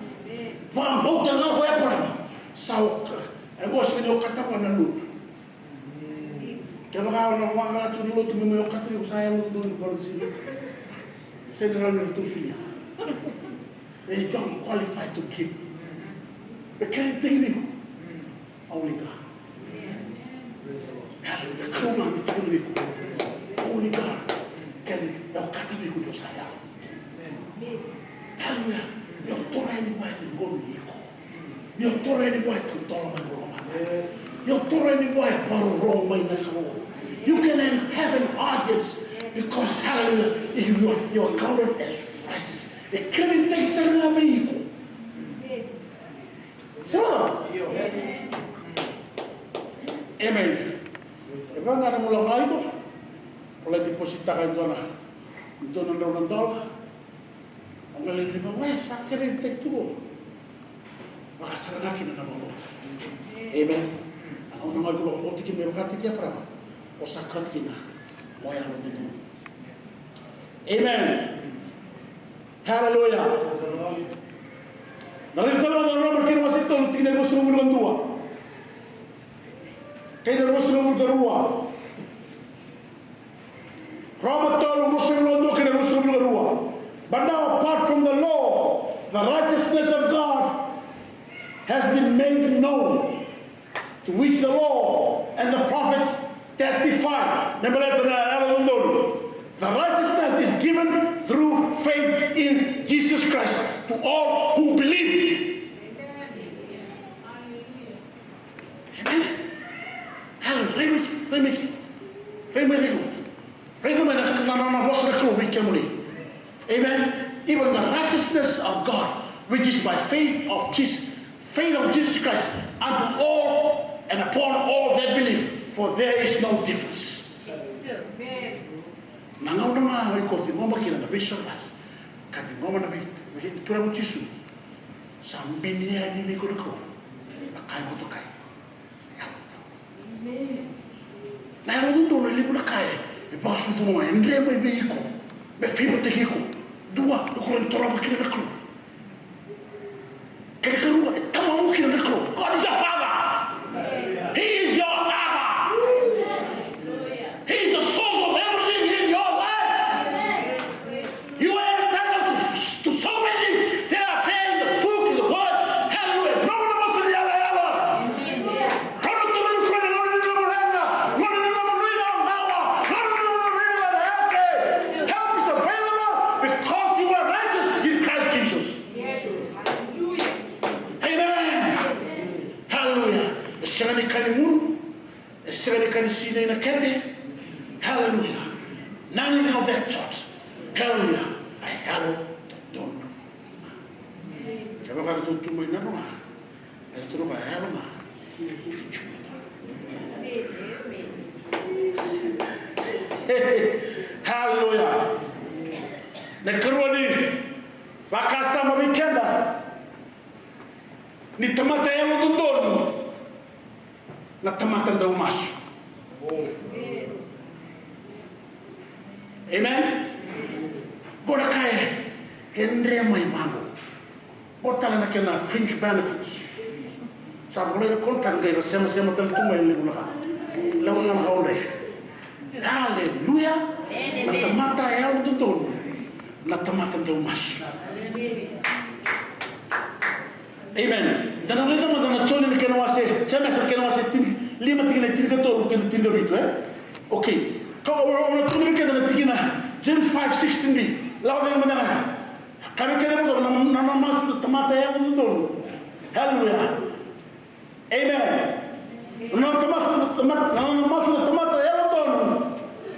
Bawang bautang apa Abraham. Sauk. Ego sini kata pada lu. Kalau kau nak wangan tu lu tu memang kata lu saya lu tu di sini. Saya nak itu sini. They don't qualify to keep. Bekerja tinggi. Only God. Hallelujah. Come on, only God can kata biku dosa saya. Hallelujah. Yang Torah ini buat itu iko. Yang Torah ini buat itu tolong mereka. Yang Torah ini buat baru orang main kamu. You can have an audience because hallelujah, if you are counted as righteous. Kerana tak sana iko. Sama. Amen. Ebang ada mula ngai tu, oleh depositakan itu na $1. Ang galing ni bang, weh, sakit rin tek tu. Baka saranakin na naman. Amen. Ang nangay ko lang, o tikin meron ka tikya para o sakat kina, mo yan mo dito. Amen. Hallelujah. Narinig sa mga naman kina masito, tingnan mo sa mga dua. Kaya na sa mga dua. Roma tol Muslim londo kina Muslim dua. But now apart from the law, the righteousness of God has been made known, to which the law and the prophets testify. The righteousness is given through faith in Jesus Christ to all who believe. Amen. Amen. Even the righteousness of God, which is by faith of Jesus Christ, unto all and upon all that believe, for there is no difference. Nangaw na nga ay ko, tingoma kina na bishop na, katingoma na tura mo Jesu, sambi niya ni ko na ko, nakay mo to kay. Na yung doon, hindi mo na kaya, ipaso ito mo, hindi mo ibigay ko, may fibo tegi ko, dua, ko rin tura mo kina na ko. Kaya karuwa, tama mo kina na ko, sanga ni kani e sanga ni kani sine na kete. Hallelujah. None of that church. Hallelujah. I have don't. Kalau kalau tu cuma ina no. Itu no I have ma. Hallelujah. Na keroni vakasa mabikenda ni tamata ya mudondoni na tamata da umasu. Amen. Bora kaya endre mai mango. Botala na kena fringe benefits. Sabe boleh kontan gaya sama-sama tan tu mai lebu lah. Lawan nama haure. Hallelujah. Na tamata ya mudondoni na tamata da umasu. Amen. Dan apa itu mana coli ni kena wase, cuma kena wase lima tiga tol kena tiga itu Okay. Kalau orang tu ni kena tiga James 5:16 ni. Lawan yang mana? Kami kena buat nama masuk tempat yang betul. Hallelujah. Amen. Nama masuk tempat yang betul.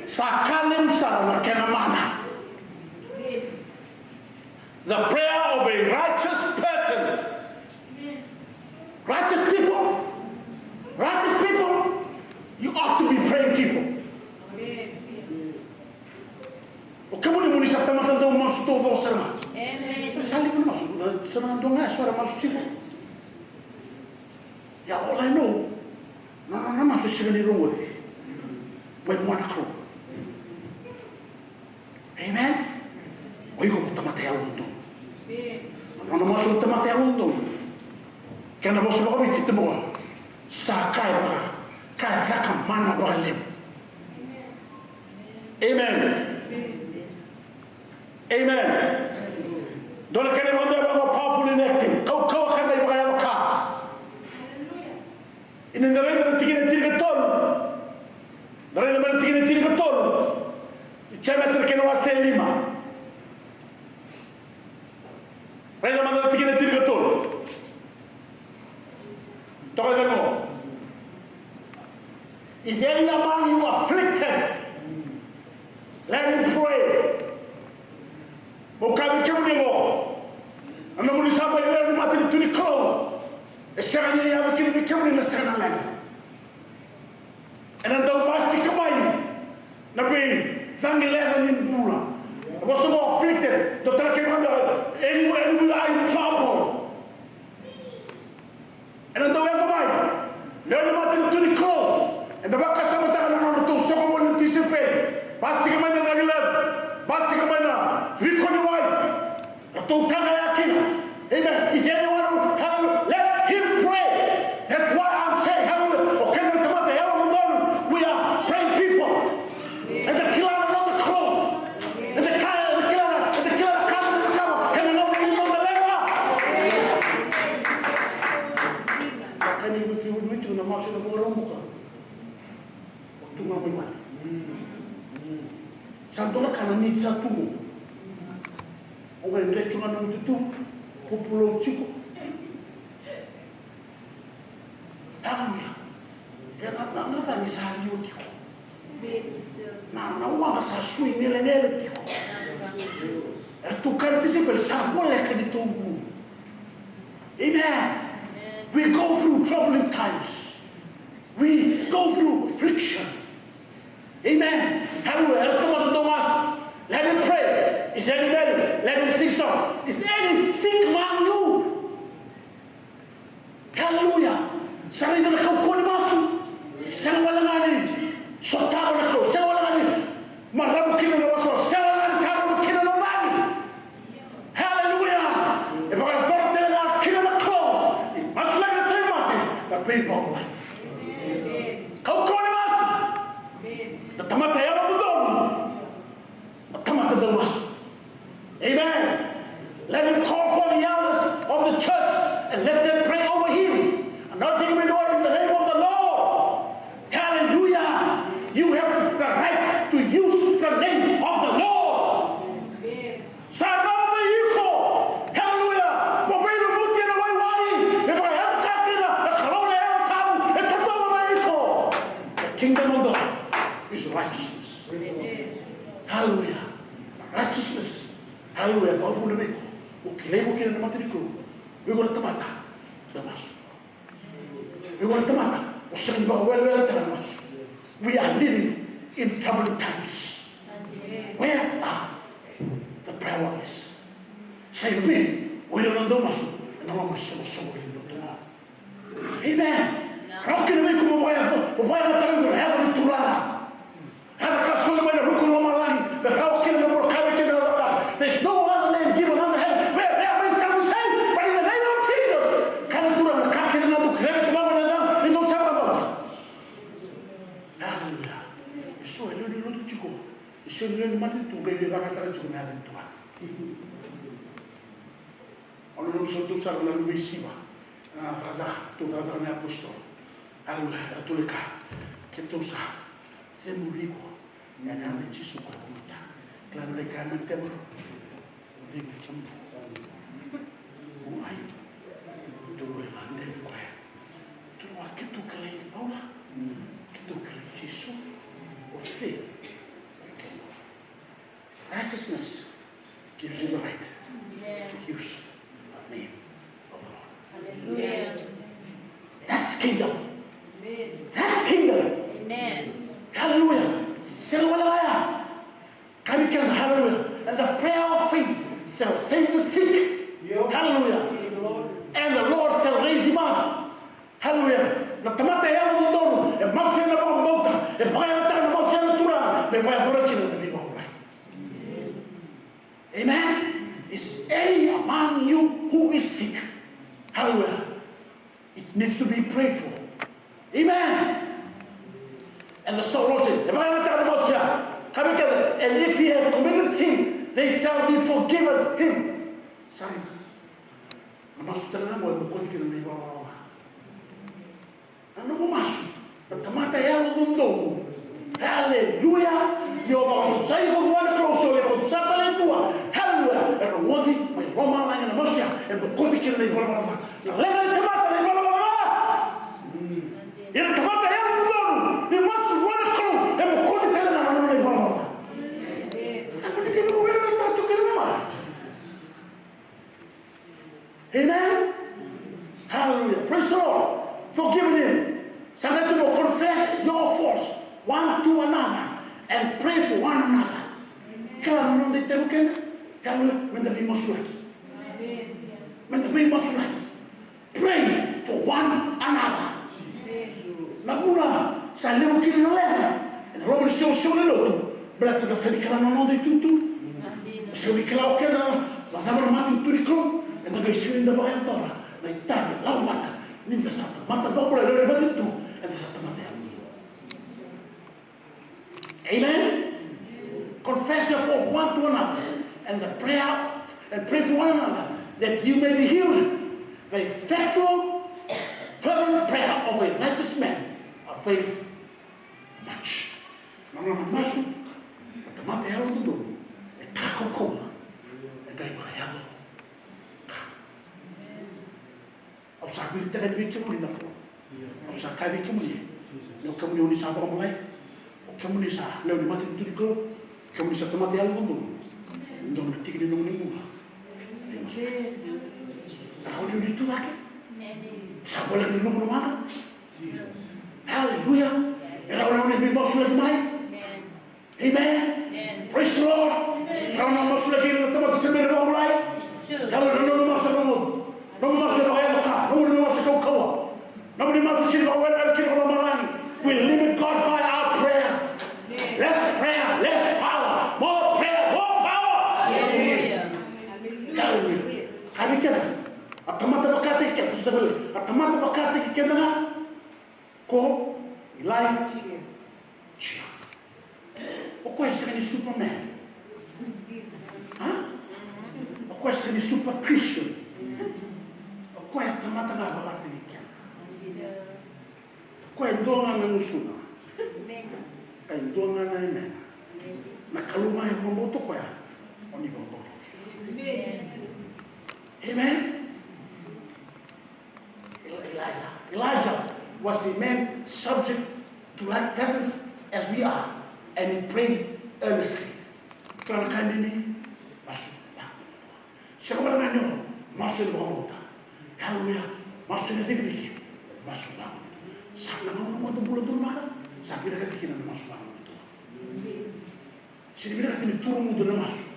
Sakalim sarana kena mana? The prayer of a righteous person. Righteous people, you ought to be praying people. Kamu ni muni sabta mata dong masuk tu dong serma. Sali pun masuk, serma dong suara masuk cipu. Ya all I know, na masuk sini rumah. Baik mana kau? Amen. Oi kau tempat yang untung. Na masuk tempat yang untung. Kena bos bawa itu semua. Sakai apa? Kaya mana boleh? Amen. Amen. Don't kena wonder about powerful in acting. Kau akan dari bayar kah? Ini dari tiga ton. Dari tiga ton. Cuma kena wasel 5. Dari mana tiga ton? Tahu tak mo? Is there any among you afflicted? Let him pray. Bukan kau ni mo. Anda boleh sampai lepas mati tu ni kau. Sekarang ni yang bikin kau ni sekarang lagi. Anda tahu pasti kemai. Nabi zangi lepas ni pula. Was so afflicted. Doktor kemana? Anywhere you are in trouble. Anda tahu yang kemai. Lepas mati tu ni kau. Anda bakal sama tak orang tu semua boleh disiplin. Pasti kemana lagi lepas. Pasti kemana? Rikoni wai. Atau tanda yakin. Amen. Is anyone who let him pray? That's why I'm saying, okay, we are praying people. And the killer on the cross. And the killer comes to the cover. And the Lord is on the level. Can you be with you in the motion of the Lord? Tunggu apa? Santola kana ni satu. Orang yang cuma nak itu popular chico. Hallelujah. Ya nak tak ni sahari itu. Na uang sasui nilai itu. Tukar itu bersama boleh kena tunggu. Amen. We go through troubling times. We go through affliction. Amen. Hallelujah. Thomas, let him pray. Is any ready? Let him sing song. Is any sick among you? Hallelujah. Sana ina kau kau ni masuk. Sana wala ngani. Sota wala kau. Sana wala ngani. Marabu kina na waso. Sana wala ngani. Kamu kina na ngani. Hallelujah. Eba kau forte na kina na kau. Masuk lagi terima ti. Tapi bawa. Kau kau ni masuk. Tamat ya betul. Tamat betul. Amen. Let him call for the elders of the church and let them pray over him. Anointing with oil in the name of the Lord. Hallelujah. You have the right to use the name of the Lord. Sarada iko. Hallelujah. Mabelo buti na wai. Eba ya kakina. Kalau na ya kamu. Ito kingdom of God is righteousness. Hallelujah. Righteousness. Hallelujah. God will make o que leva que não mata de cru. Eu vou te matar. Damas. Eu vou te matar. O sangue vai well damas. We are living in troubling times. Where are the prayer warriors? Say me, we don't know much. And I'm so Amen. How can we come away? Why not tell you heaven to run? Have a castle by the Rukulomalani, the how can we work out again? There's no other name given under heaven. Where we shall be saved, but in the name of Jesus. Can you do a captain and look at the moment and we don't talk about it? Hallelujah. So I don't know to go. So you don't want to go to the Rakata to heaven to one. On non so tu sarà la Luisiva. Tu vada ne apostolo. Allora, tu le ca. Che tu sa. Se murico. E ne ha deciso con vita. Claro le ca metemo. Dico che mai. Tu vuoi mandare qua. Tu vuoi che tu crei Paola? Che tu crei Gesù? O fe. Righteousness gives you the right to use the name of the Lord. Hallelujah. That's kingdom. Amen. That's kingdom. Amen. Hallelujah. Hallelujah. Hallelujah. And the prayer of faith shall save the sick. Hallelujah. And the Lord shall raise him up. Hallelujah. Na tamata ya mo dono, e mafia na ba mbota, e baya ta na mafia na tura, me baya fora kina na bibo. Amen. Is any among you who is sick? Hallelujah. It needs to be prayed for. Amen. And the soul Lord said, and if he has committed sin, they shall be forgiven him. Sorry. Hallelujah. Io vado sai con una croce le con sapale tua. Hallelujah. E non vuoi mai Roma la nella moscia e non così che lei vuole. La lega di tomata lei vuole. E la tomata è un buono. Ne moscia vuole con e non così che lei vuole. E quindi che non vuole tanto che non va. Amen. Hallelujah. Praise the Lord. Forgive him. Somebody will confess your faults one to another and pray for one another. Kalau belum ditemukan, kalau menjadi masalah, menjadi masalah. Pray for one another. Naguna sa leo kini nolena, and Rome so lelo. Berarti dah sedih kalau nong ditutu. Sedih kalau kena, masa mati turiklo, and the guys in the bayar tora. Naitag lawat, ninda satu mata bapula lele batu, and satu mata. Amen. Confess your fault one to another, and the prayer and pray for one another that you may be healed. The effectual, fervent prayer of a righteous man availeth much. Mama masuk, teman dia orang tu, takut kau, dan bayar. Usah kita dan bikin muli nak, usah kau bikin muli. Kalau kamu ni sabar mulai, kamu ni sah, lewat mati tu di klub. Kamu bisa tempat yang lumpuh, untuk mendetik di nung nung. Tahu dia itu lagi. Sabar di nung nung mana? Hallelujah. Era orang yang bebas lagi mai. Amen. Praise the Lord. Orang yang masuk lagi di tempat sebenarnya orang mulai. Kalau nung masuk nung masuk orang muka, nung masuk kau, nung masuk sini orang yang kiri orang malani. We limit God by our prayer. Less prayer, less power. More prayer, more power. Hallelujah. Hallelujah. Kami kena. Atamata bakati kita sebel. Atamata bakati kita na. Ko ilai. O questo è Superman. O questo è super Christian. O questo atamata bakati kita. Ko dona na musuna. Kay dona na ina. Nakaluma yung mamoto ko ya. Oni boto. Amen. Elijah was the man subject to like persons as we are, and in praying earnestly. Karena kami ini masuk. Sekarang ini masuk bangun. Haleluya. Masuk dikit-dikit. Masuk bangun. Sampai bangun tu bulan turun makan. Sampai dekat kita masuk bangun itu. Sini kita kini turun muda masuk.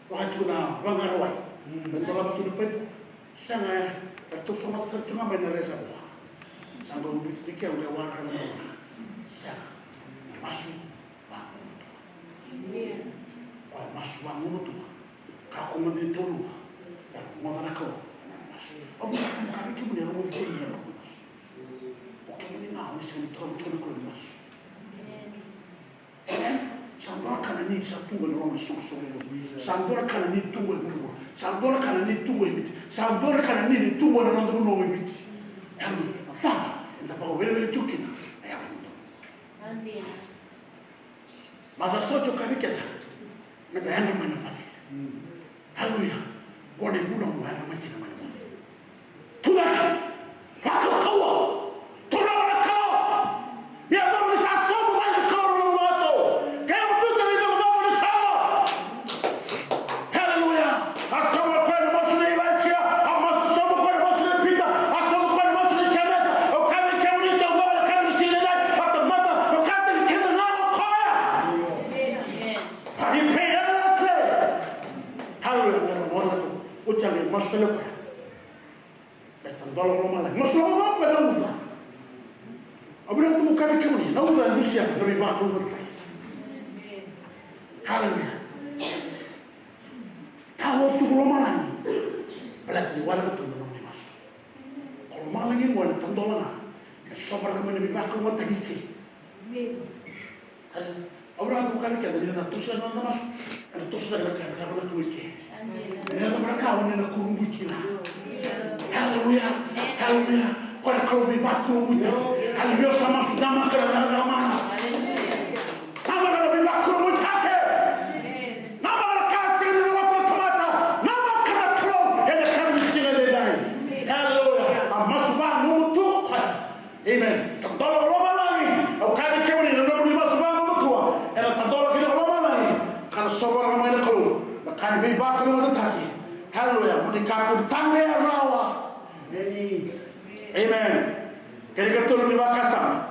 Wajib na bangar wai. Bentola tu depan. Sana itu semua cuma benar saja. Sampai dikit udah warna mana. Sana masuk bangun. Kalau masuk bangun tu, kau mesti turun. Mana kau? Aku nak kami punya rumah ini. Oke ini nak mesti turun mas. Sambora kana ni satu orang susu itu. Sambora kana ni tunggu dulu. Sambora kana ni tunggu itu. Sambora kana ni tunggu orang tu no itu. Kamu apa? Entah apa boleh cukin. Ayah. Amin. Maka sojo kami kita. Mereka yang mana mana. Haleluya. Boleh bulan mana macam mana. Tuhan, waktu kau, Tuhan kau, dia tak boleh sasar bukan kau orang masuk. Kau tu tak boleh sama. Haleluya. Asal kau masuk di Malaysia, asal kau masuk di Pita, asal kau masuk di Chinese, kami ni tahu kami sini dah, atau mata, kami kita nama kau. Amen. Hari pernah rasa. Haleluya. Orang tu ucap masuk ke luar. Tolong malah, masuk apa dah udah? Abang tu bukan macam ni, nak udah Rusia lebih bagus berkait. Haleluya. Tahu tu kalau malah ni, berarti warga tu belum masuk. Kalau malah ni warga tentolana, sabar kami lebih bagus berkait ini. Abang tu bukan macam ni, nak tusan nak masuk, nak tusan nak kerana tu ini. Ini tu mereka awak nak kurung bukila. Haleluya, haleluya. Kalau lebih bagus begitu, haleluya sama sudah makan dalam mana. Nama kalau lebih bagus begitu, nama kalau kasih dalam waktu tomata, nama kalau terus yang akan mesti ledai. Haleluya. Masuk bangun untuk, amen. Tolong lama lagi. Kalau kami ni nak lebih masuk bangun betul. Tolong kita lama lagi. Kalau sabar ramai nak keluar, kami lebih bagus untuk tadi. Haleluya. Menikah pun tangga rawa. Amen. Kaya ketul di bakasam.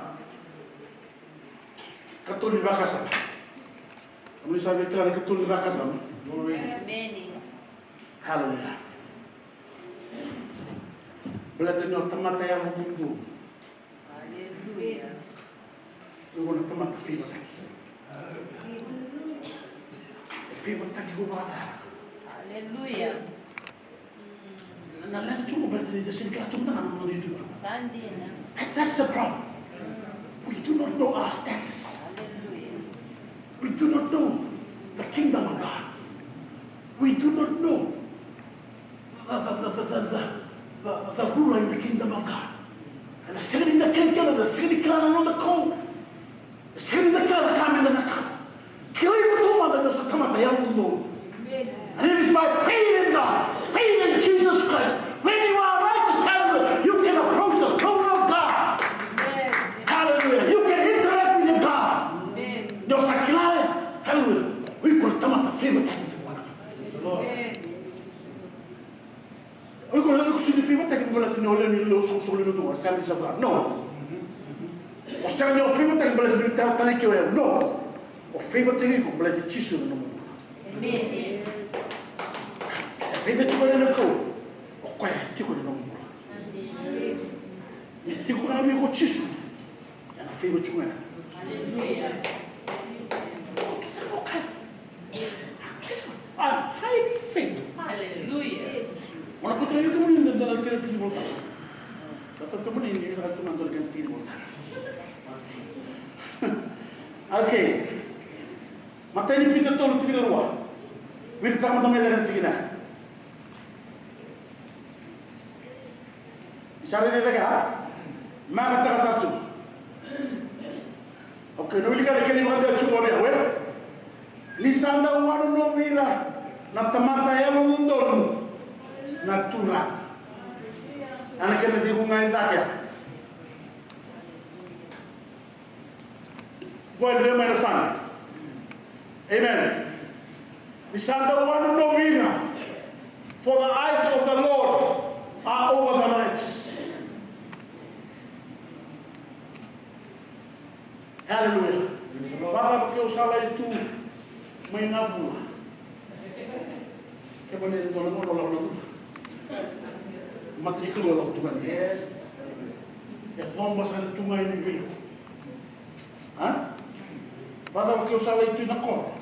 Ketul di bakasam. Kamu sabi kira ketul di bakasam. Amen. Haleluya. Belum tentu teman saya menunggu. Haleluya. Lu teman tapi lagi. Tapi lagi gua. Haleluya. Nalar cuma berarti di sini kita cuma nak menunggu itu. Sandina. That's the problem. We do not know our status. Haleluya. We do not know the kingdom of God. We do not know the ruler in the kingdom of God. And the second in the kingdom, and the second clan on the cold. The second the clan coming in the cold. Killing the woman that was come at the young Lord. And it is by faith in God, faith in Jesus Christ. When you are righteous, hallelujah, you can approach the throne of God. Hallelujah. You can interact with God. Your sakilaya, hallelujah. We could come up a favor to one another. We could look to the favor taking bullet in all the low social assemblies of God. No. Or send your favor taking bullet in the Taniki. No. Or favor taking bullet in Chisu no more. Amen. Pwede chukua neno kau, okwaya tiko neno mula. Ni tiko na wiko chisu, yana fibo chukua na. Haleluya. Okay. I'm highly faithful. Haleluya. Orang kau tahu kamu ni dalam kena tiri bolta. Kata kamu ni dalam tu dalam kena tiri bolta. Okay. Mata ini kita tahu tiri luar. Wir kamu tahu dalam tiri na. Isara dia kata, mana kata satu. Okay, nuli kali kali makan dia cuba dia, weh. Lisanda uanu novira, na tamata ya mundolu, natura. Anak kena dihungai tak ya? Well, they might stand. Amen. We stand the one novena. For the eyes of the Lord are over the righteous. Hallelujah. Baka porque eu salai tu may nabula. Que maneira do amor lá no matricula lá tu kan. Yes. É bom você tu mai ni veio. Hã? Baka porque eu salai tu na cor.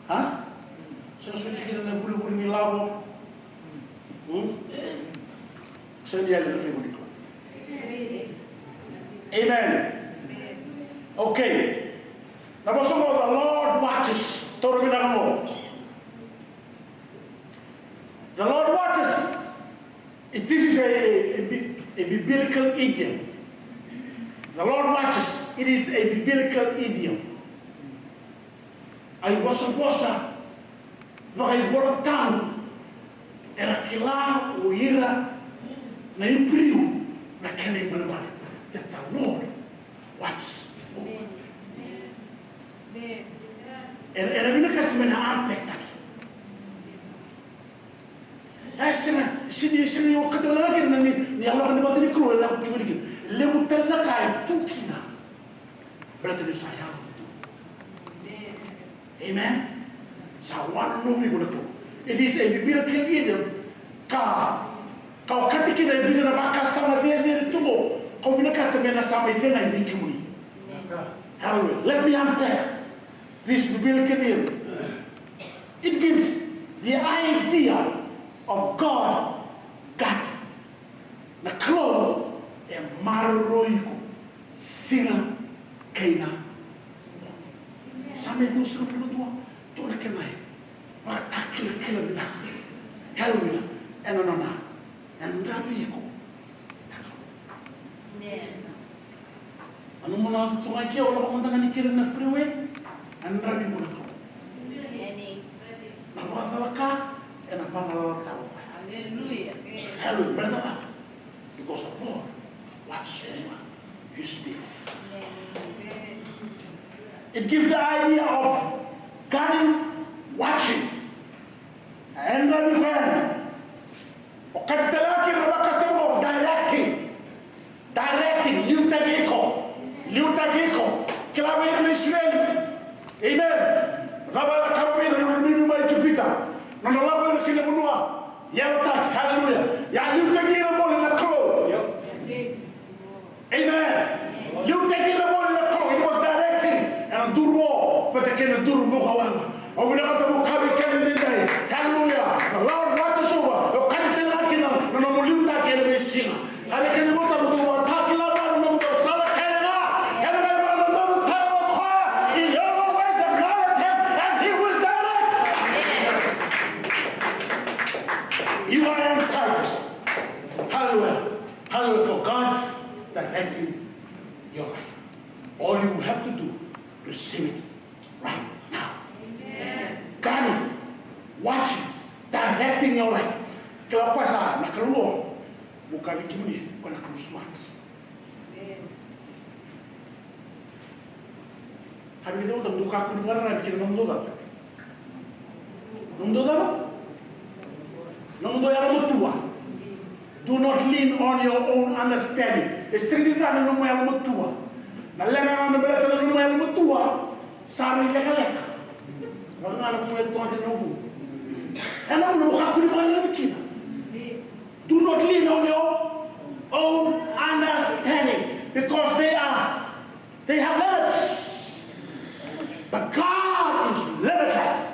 Hã? Se não sucede na bulu ni lavo. Se dia le fai bonito. Amen. Okay. Now, the Lord watches. The Lord watches. This is a biblical idiom. The Lord watches. It is a biblical idiom. I was supposed to no I brought down era kila o ira na ipriu na kene malmal that the Lord watches over. Era bina kasi mena ampek taki. Sini o katala lagi na ni Allah ni batini kru la ku churi le mutal na kai tukina. Berarti ni saya. Amen. It is a biblical idiom. Kau ketika dia bilang maka sama dia itu mo, kau bilang kata mana sama dia nak dikimuni. Hallelujah. Let me unpack this biblical idiom. It gives the idea of God na klo e maroiko sila kaina. Sama itu suruh berdua. Tuh nak kenai, mata kila bilang, Hallelujah, enonona, endabiku. Anu mana tu lagi orang orang dengan kira na freeway, endabiku nak. Napa talaka, enapa nalata. Hallelujah. Hallelujah, brother. Because the Lord watches anyone. You speak. It gives the idea of guarding, watching, and then of directing, liutagiko, kilawir ni Israel, amen. Rabala kawir ni mai Jupiter, nanolabar kilabunua, yalta, hallelujah, ya liutagiro mo na klo, amen. Liutagiro mo na klo, it was directing, and durwo, but again durwo kawawa. Oh, we never come to the hallelujah. The Lord watches over. You can't tell us, you know, no more you take it with sin. And I can move them to a tackle about no more Sarah Canada. And I will not tell of her. In your ways, acknowledge him, and he will direct. You are entitled. Hallelujah. Hallelujah. For God's directing your life. All you have to do, receive it right now. Guarding, watching, directing your life. Kalau kuasa nak keluar, bukan itu ni, bukan nak keluar. Hari ini kita buka keluar lagi kita nombor apa? Nombor apa? Nombor yang tua. Do not lean on your own understanding. Istri kita nombor yang tua. Nalengan anda berasa nombor yang tua, sari yang lek. Orang anak punya Tuhan di novo. Enak nak aku di mana kita. Do not lean on your own understanding because they have limits. But God is limitless.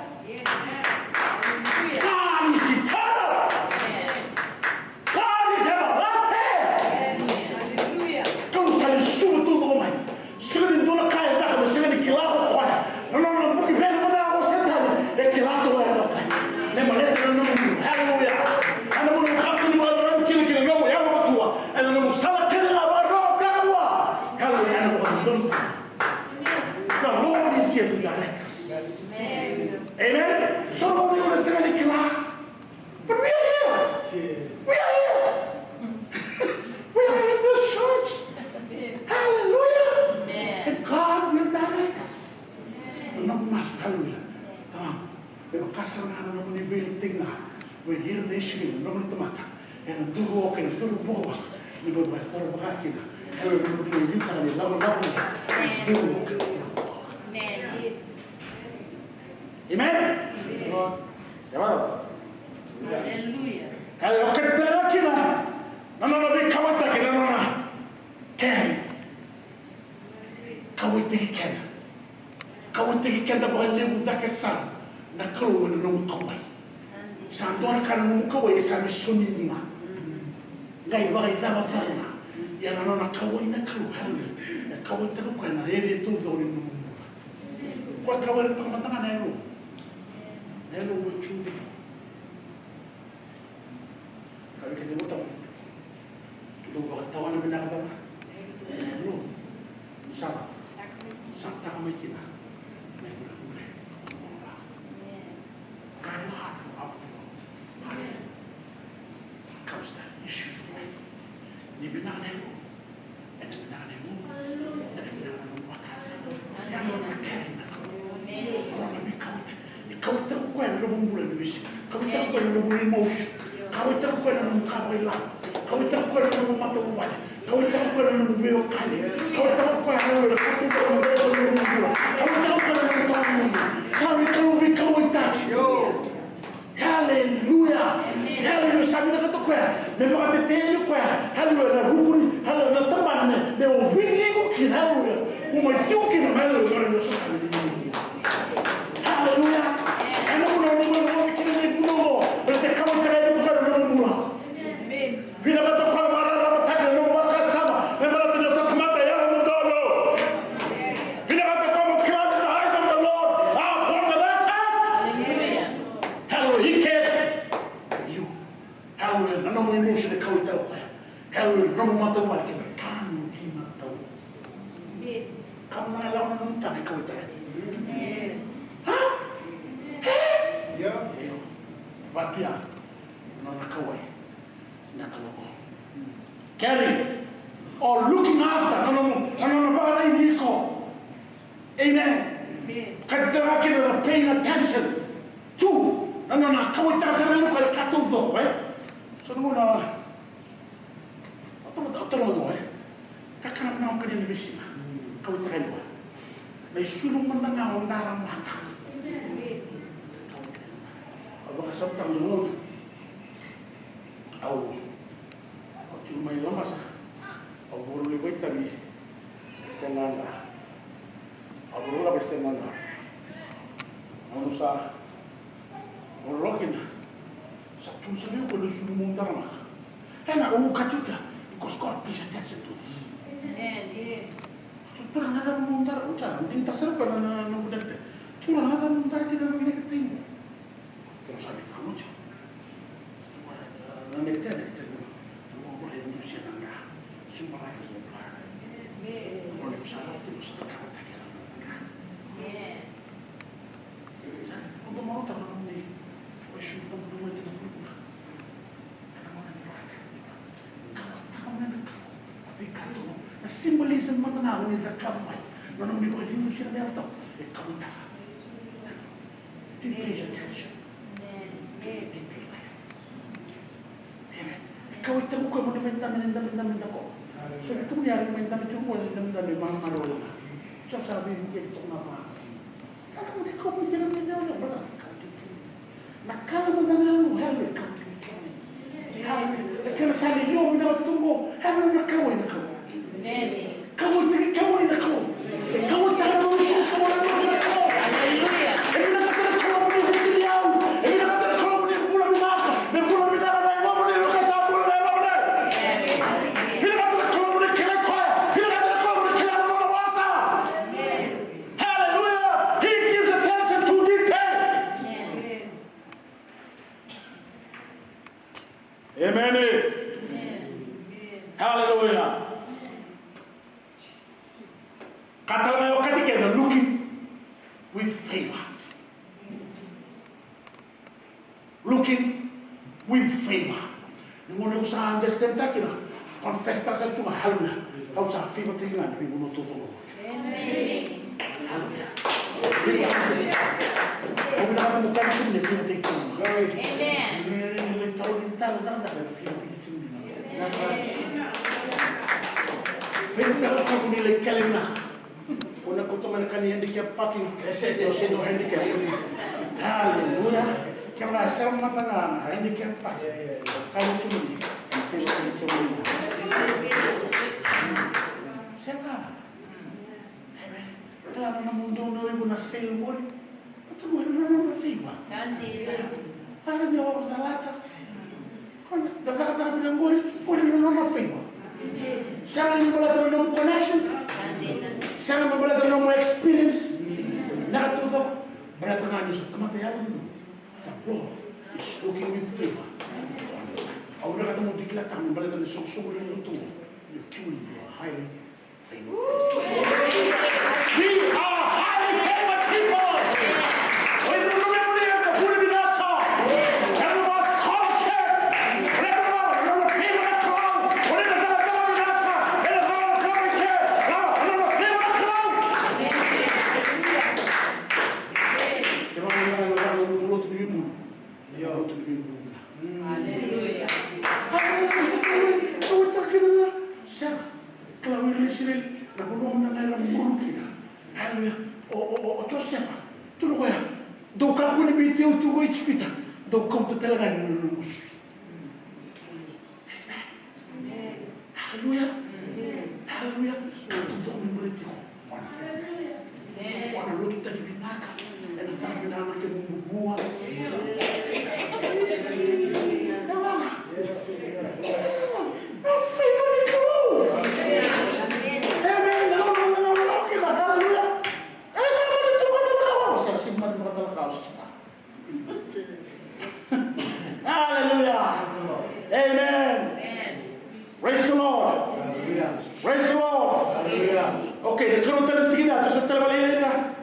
God is eternal. God is everlasting. Kau sekali suruh tu rumah. Sekali dulu kaya tak ada sekali kilau kau. No, porque vem mandar você tá. É que lá tu vai dar. Lembra letra no hallelujah. Ana mo kapto ni mo kile no ya mo tua. Ana mo sala kile na ba ro dawa. Hallelujah. Ana mo dum. The Lord is here to direct us. Amen. So we will say like but we are here. We are here. We are in this church. Hallelujah. kasana na ni bil tingna we hir ne shi no no tomata en duro ke duro boa ni go ba ko ba kina hello no ke ni ta ni la la duro ke amen Llamado. Aleluya. Hello ke ta kina no bi kawata kina no na ken kawite kena ba lebu zake sana na kalu no kawai sandona kan no kawai sa mi suni dinga ngai ba ida ba sana ya no na kawai na kalu halu na kawai ta ko na re tu do ni no ko kawai ko mata na nelo wo chu kali ke debuta do ba tawana bina ba no sama Santa Makina, Nebula Mure, God heart of our comes that issue of life. Nibinanemu, and Binanemu, and Binanemu Wakasa, and on a carrying the coat. The coat of Gwen Lumble wish, coat of Gwen emotion, coat of Gwen Kawila, coat of Gwen Matawa, coat of Gwen Will Kali, coat of Gwen Hallelujah. Hallelujah. Sabi na kato kwa. Me mga detalye kwa. Hallelujah. Na hukuri. Hallelujah. Na taman na. Me o vini ko kin. Hallelujah. Umayuki na. Hallelujah. Hallelujah. Ano mo na mo kinili puno mo. Basta kamo tayo ko na mo. Hina ba to para mara na tayo no makasama. Me mga tino sa kamata ya mo dolo. Hina ba to como cloud in the eyes of the Lord. Upon the left hand. Hallelujah. He cares you. Hallelujah. Ano mo emotion na kawit tayo. Hallelujah. Ano mo matawa. Kano di matawa. Kamu na alam na nung tanay kawit tayo. Ha? Yeah. Bakit yan? Ano nakaway? Nakaloko. Caring or looking after. Ano ba na hindi ko? Amen. Kaya kita na paying attention to. Ano na kawit tayo sa rin ko katudo. So ano na ito mo doon kakanap na ako kanina bisina. Kawit tayo ba? May sulong man na nga ang naramata. Baka samtang noon, cuma yung mas, buru libat tapi senanga, buru lah bersenanga, manusia, berlokin, satu seliu kalau suruh muntar mah, enak kacau ya, because God pays attention to this. Kurang ada muntar, ucap, nanti terserah pada nunggu dek, kurang ada muntar kita nak ini ketemu. Terus sabi kamu aja. Nanti kita mau boleh manusia nangga, semua lagi lupa. Boleh usaha terus sekarang tak kira nangga. Untuk mau tak mau ni, usul untuk dua kita berubah. Kalau mau nak berubah, kalau tak mau nak, tapi kalau symbolism mana nak ni tak kamai, mana ni boleh mungkin dia tahu, kamu tak. Pay attention. Kau itu bukan minta kok. So itu punya minta cuma minta marah. So sabi mungkin itu nama. Kalau kau punya minta betul. Nak kalau minta lalu hello kau itu. Kalau sabi yo minta tunggu hello nak kau ini kau. Kau itu kau ini kau. Kau tak ada urusan sama orang kau. Haleluya. Amen. Hallelujah. Kata layo katika looking with favor. Looking with favor. Nunggu usaha understand tak kira. Confess tak saya cuma halunya. Kau usaha favor tinggal di bunuh tutup. Amen. Hallelujah. Kung nakakamutan ko, may feel ko. Amen. May tawag feel Venta ko kung nilay kalim na. Una ko tuman ka ni handicap parking. Sino handicap. Hallelujah. Kaya nga sa mga na handicap parking. Kaya tumuli. Kaya tumuli. Siapa? Claro, no mundo no hay una selva. Ito mo na naman fiba. Para niyo ako dalata. Kung nagkakatabi ng guri, pwede na naman fiba. Sana yung wala tayo ng connection. Sana wala tayo ng experience. Nakatutok. Wala tayo nga niyo sa tamatayan mo. The Lord is looking with favor. Ang wala ka mong diklat ang wala tayo sa sumuli ng luto. You are highly favored. We are highly favored people. When you remember the food in our car, everyone's culture, everyone, you're a favorite clown. When it's a dog in our car, and it's all a culture, you're a favorite clown. Diba yung mga luto yung mo? Luto yung mo. Hallelujah. Siya, kalawin ni Israel, nagulong na ngayon ang gulong kita. Hallelujah. O Joseph, tulo ko yan. Daw ka ko ni Bitiw, tulo ko ichipita. Daw ka ito talaga nilulungus. Hallelujah. Hallelujah. Ito ang memory ko. Wana lo kita di binaka. And ang tabi na naman kayo bumubuha. Hallelujah. Amen. Praise the Lord. Praise the Lord. Okay, nagkaroon tayo ng tingin natin sa talabalay na.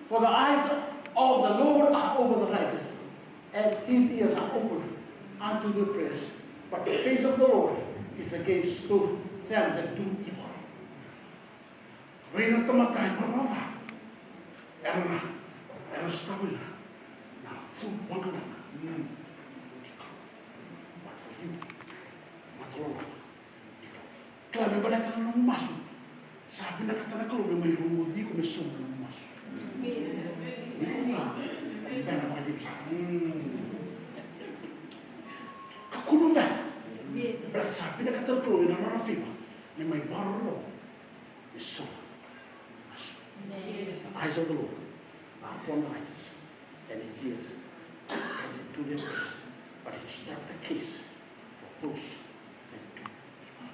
For the eyes of the Lord are over the righteous, and his ears are open unto their prayers. But the face of the Lord is against them that do evil. May nagtamatay marama. Eran stabil na full magalang. But for you, matulog. Kaya may balata na ng maso. Sabi na kata na kalong may rumudi ko may sumpa ng maso. Ikaw nga, ang dana pa din sa kakulong na. But sabi na kata na kalong na marafiba na may barro may sumpa ng maso. The eyes of the Lord are upon the righteous, and his ears are to their prayers. But it is not the case for those that do evil.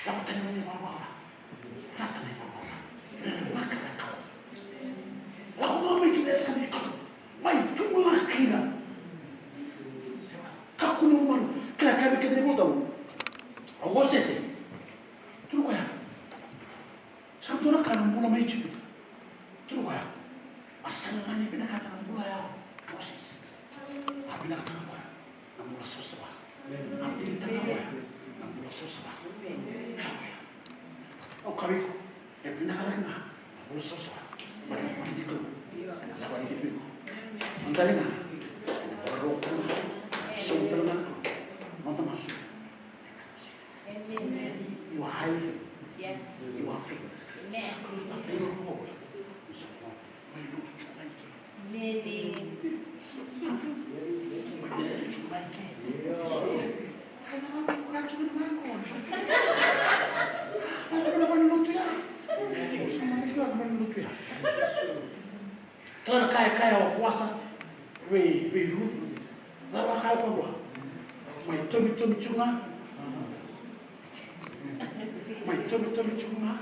Dapat tayo ni Baba. Dapat ni Baba. Makalakaw. Ako nga may kinasabi ko. May tumaki na. Kakulungan. Kaya kaya kita ni Butang. Ang boses eh. Tulo kaya. Sabi na ka ng mula may chipit. Tulo kaya. Asa na nga niya pinakata ng mula yaw. Boses. Pinakata ng mula. Ng mula sa sabat. Ang dilita ng mula. Ng mula sa sabat. O kami ko. Pinakalag na. Ng mula sa sabat. Parang hindi ko. Lawan hindi ko. Ang dali na. Parok ka na. Sumpel na ko. Matamasok. You are highly. Yes. You are favored. Amen. The favor of the Lord is upon my Lord Chumaike. Amen. My Lord Chumaike. Kaya naman ko lang siya naman ko. Ano ka naman luto yan? Sa mga ikaw naman luto yan. Kaya kaya ako kuwasa. May root. Lama kaya pa ba? May tumi-tumi chunga. May tumi-tumi chunga.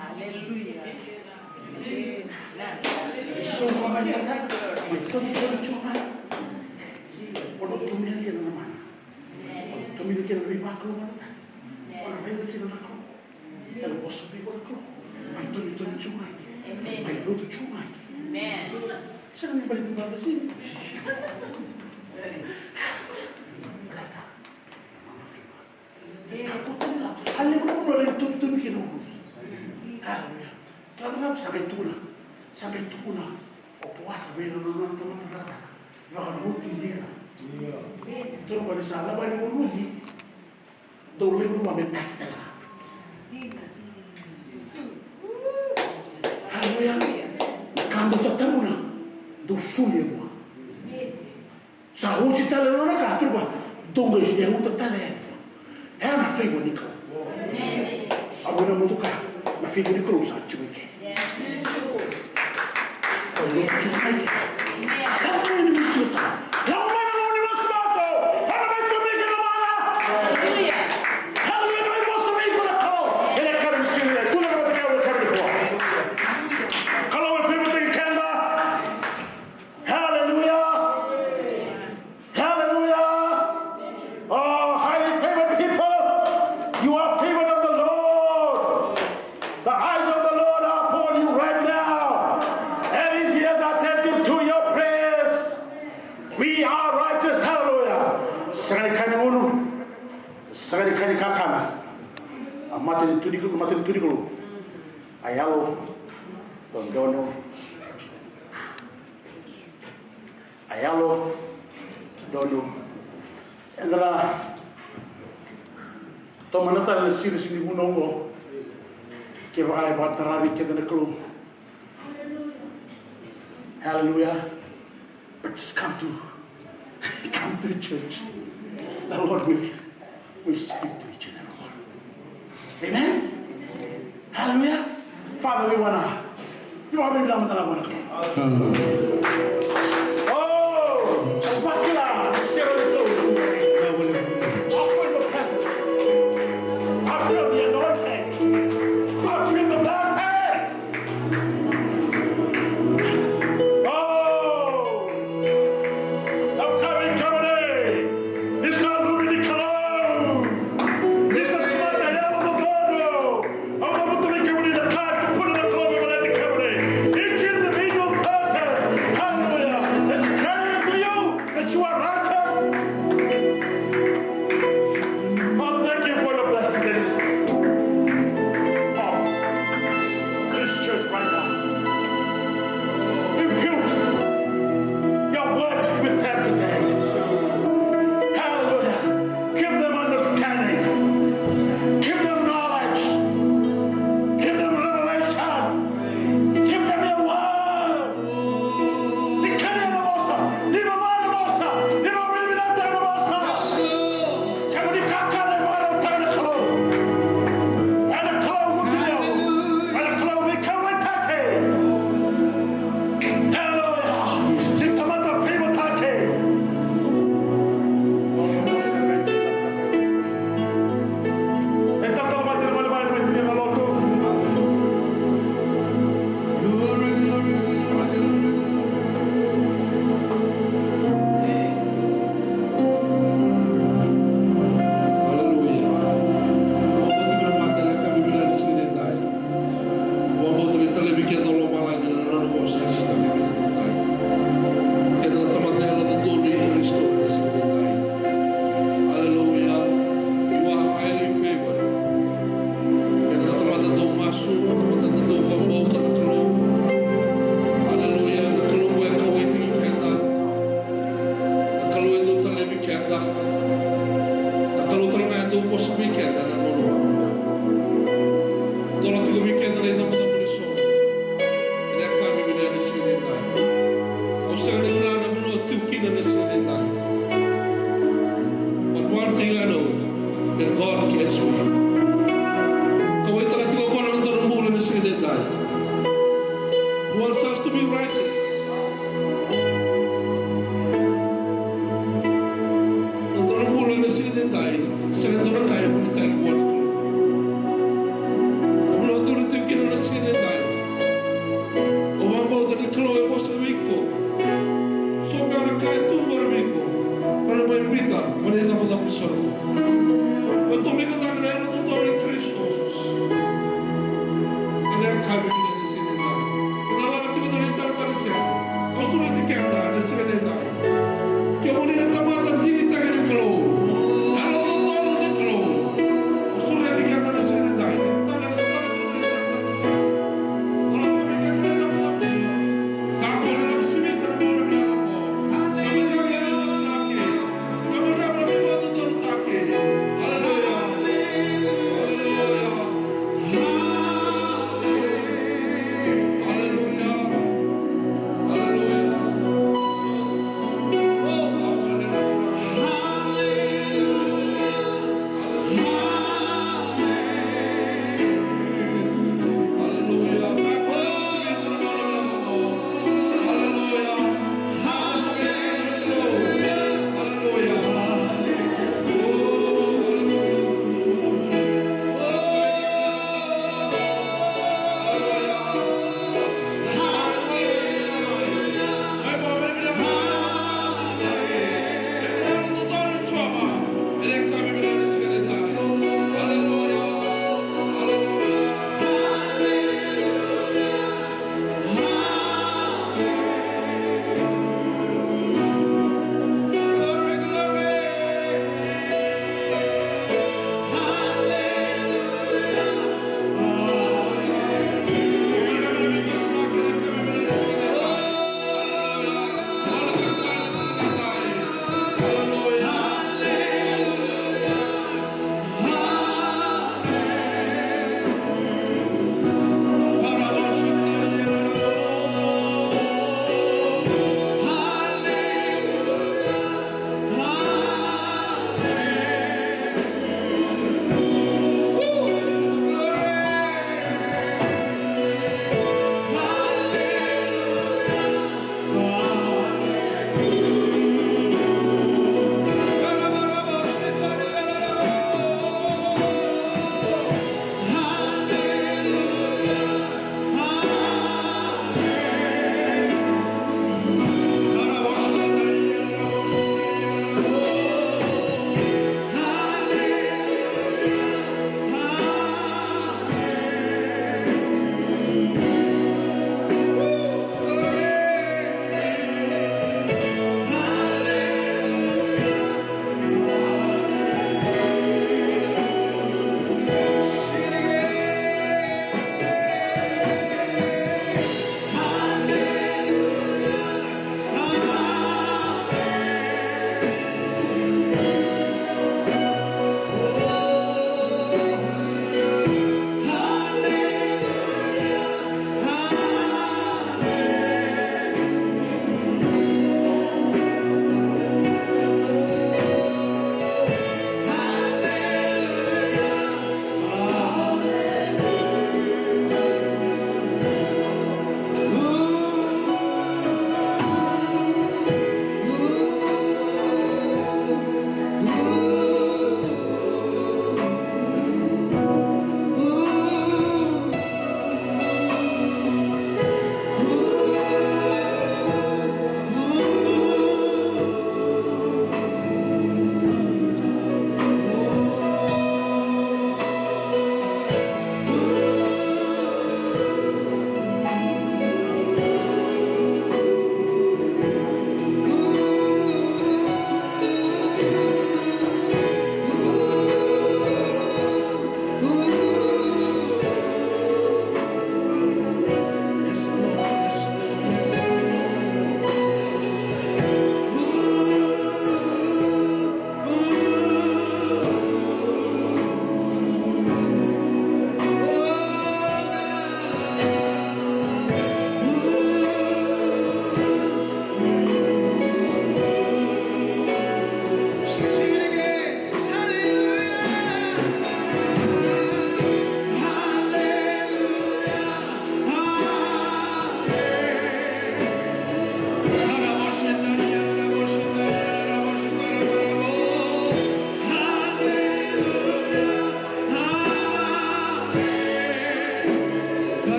Hallelujah. So, mamaya may tumi-tumi chunga. Walang tumihan ka na naman. Tumihan ka na may baklo na natin. Walang rin ka na ako. Walang bosabi ko ako. May tumi-tumi chunga. May luto chunga. Amen. Saan may balik ng batasin? Alam mo na rin tumi-tumi kinuhuli. na sabe tuna o puasa vela no no no no ruti dia tu ko ni sala ba ni ruti do le no me takta haleluya kando sa tamuna do suye mo sa hoci tale no na ka tu ba do nge e mo tale é na figo ni ko agora mo to ka na figo ni ko sa chuike Sekali kakana, amatin tudikulu, ayalo, dondono, ayalo, dono, endala, tomanata le siri sini munongo, ke vai batarabi ke denekulu, hallelujah, but just come to the church, the Lord will. We speak to each other. Amen? Hallelujah. Father, we want to oh, Makila, share the offer the presence. I feel the anointing. I feel the blessing. Oh, I'm coming. It's not moving the color.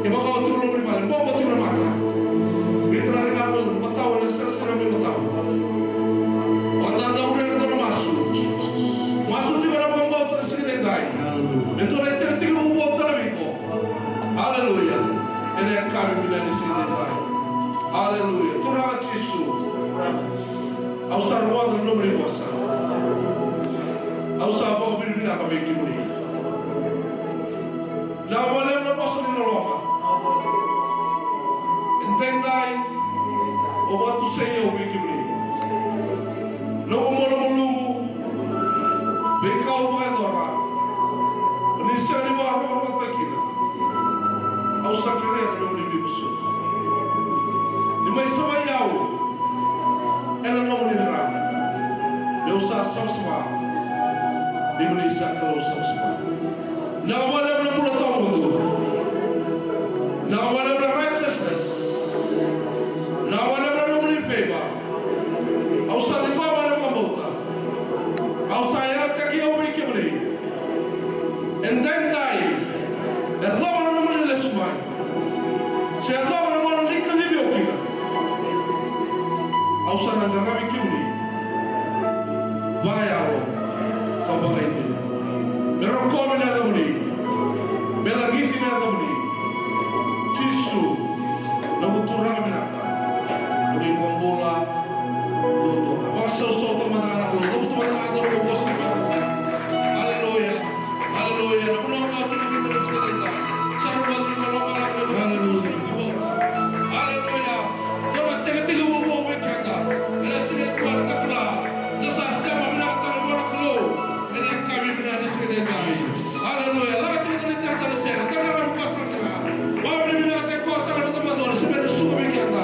Ke baka o tulo ri male, bobo tu maka. Mitra ni ngamo matao le sera me matao. O tanda ure no masu. Masu ti ora bombo to sire dai. Ento le te mo bo to le ko. Haleluya. Ene kami bila ni sire dai. Haleluya. Tu ra Jesu. Au sarwa no nombre bossa. Au sabo bila ka me ki muri. La wale na bossa ni no loma. Entendai o batu sei o me ki muri. Logo molo molumu. Bekau ba dora. Ni sari wa ro ro ta kina. Au sakire no nombre bibuso. Di mai sama yau. Ela não me lembra. Eu só sabia. Digo lhe isso que eu sabia. Não vou lembrar por todo mundo. Não vou lembrar righteousness. Não vou lembrar no me favor. Ao sair do amor com volta. Ao sair até que eu me quebrei. Entendai. É logo no me lesmai. Se é logo no me nem que vive o que. Au sana ngami kiuni vai ao kabangai dele mero komi na damuni bela giti na damuni Jesu na mutura minaka ni bombola do basta o soto mana ko do to mana do ko bosi haleluya haleluya na uno na ni ni na skeleta sarwa ni na mala na do haleluya haleluya do te te go bo be kanga ela sile ko ta kula do sa sema mina ta no bona kulo ene kami mina na skeleta haleluya la tu te te ta sele ta ga ko ta kula ba mina te ko ta na ta do se me su be kanga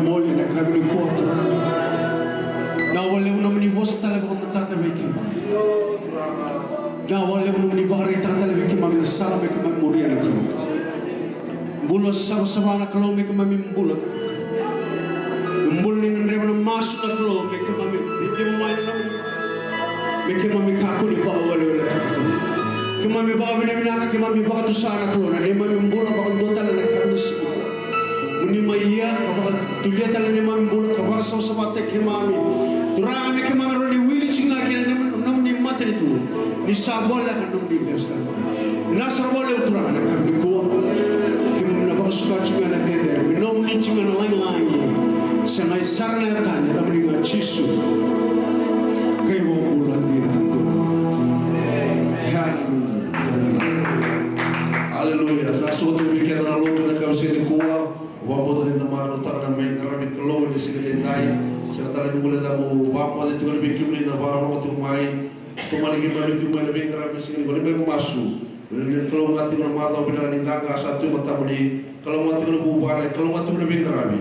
moli na kabili kuatro. Na wale una mani vosa talaga ko matata vekima. Na wale una mani bahari talaga vekima mina sala vekima muria na kimo. Bulo sama-sama na kalau vekima mimbula. Mimbul dengan reba masuk na kalau vekima vekima main na vekima mikakuni bawa wale wale takatu. Kima mi bawa bina bina kima mi bawa tu sana kalau na lima mimbula bawa dua tala na kami semua. Ni maya kapag tulia tala ni mami bulu kapag sa usapate ke mami. Turang kami ke mami roni wili singa kina nam ni mati itu. Ni sabola kan nam di besta. Nasar boleh turang anak kami kuat. Kim na baka suka singa na keder. Nam ni singa na lang. Sangai sarna tanya tapi dengan Yesus. Kay mo bulan din ando. Haleluya. Sa suatu weekend na loto na kau sini kuwa. Wapo tadi namaro tak na may karami kalo ni sini dai. Sa tala ni mula mo wapo tadi tu lebih kimli na baro tu mai. Tumaligi pa tu mai lebih karami sini ko lebih masu. Ni kalau ngati na mata bina ni kaka satu mata mo ni kalau ngati na bubale kalau ngati lebih karami.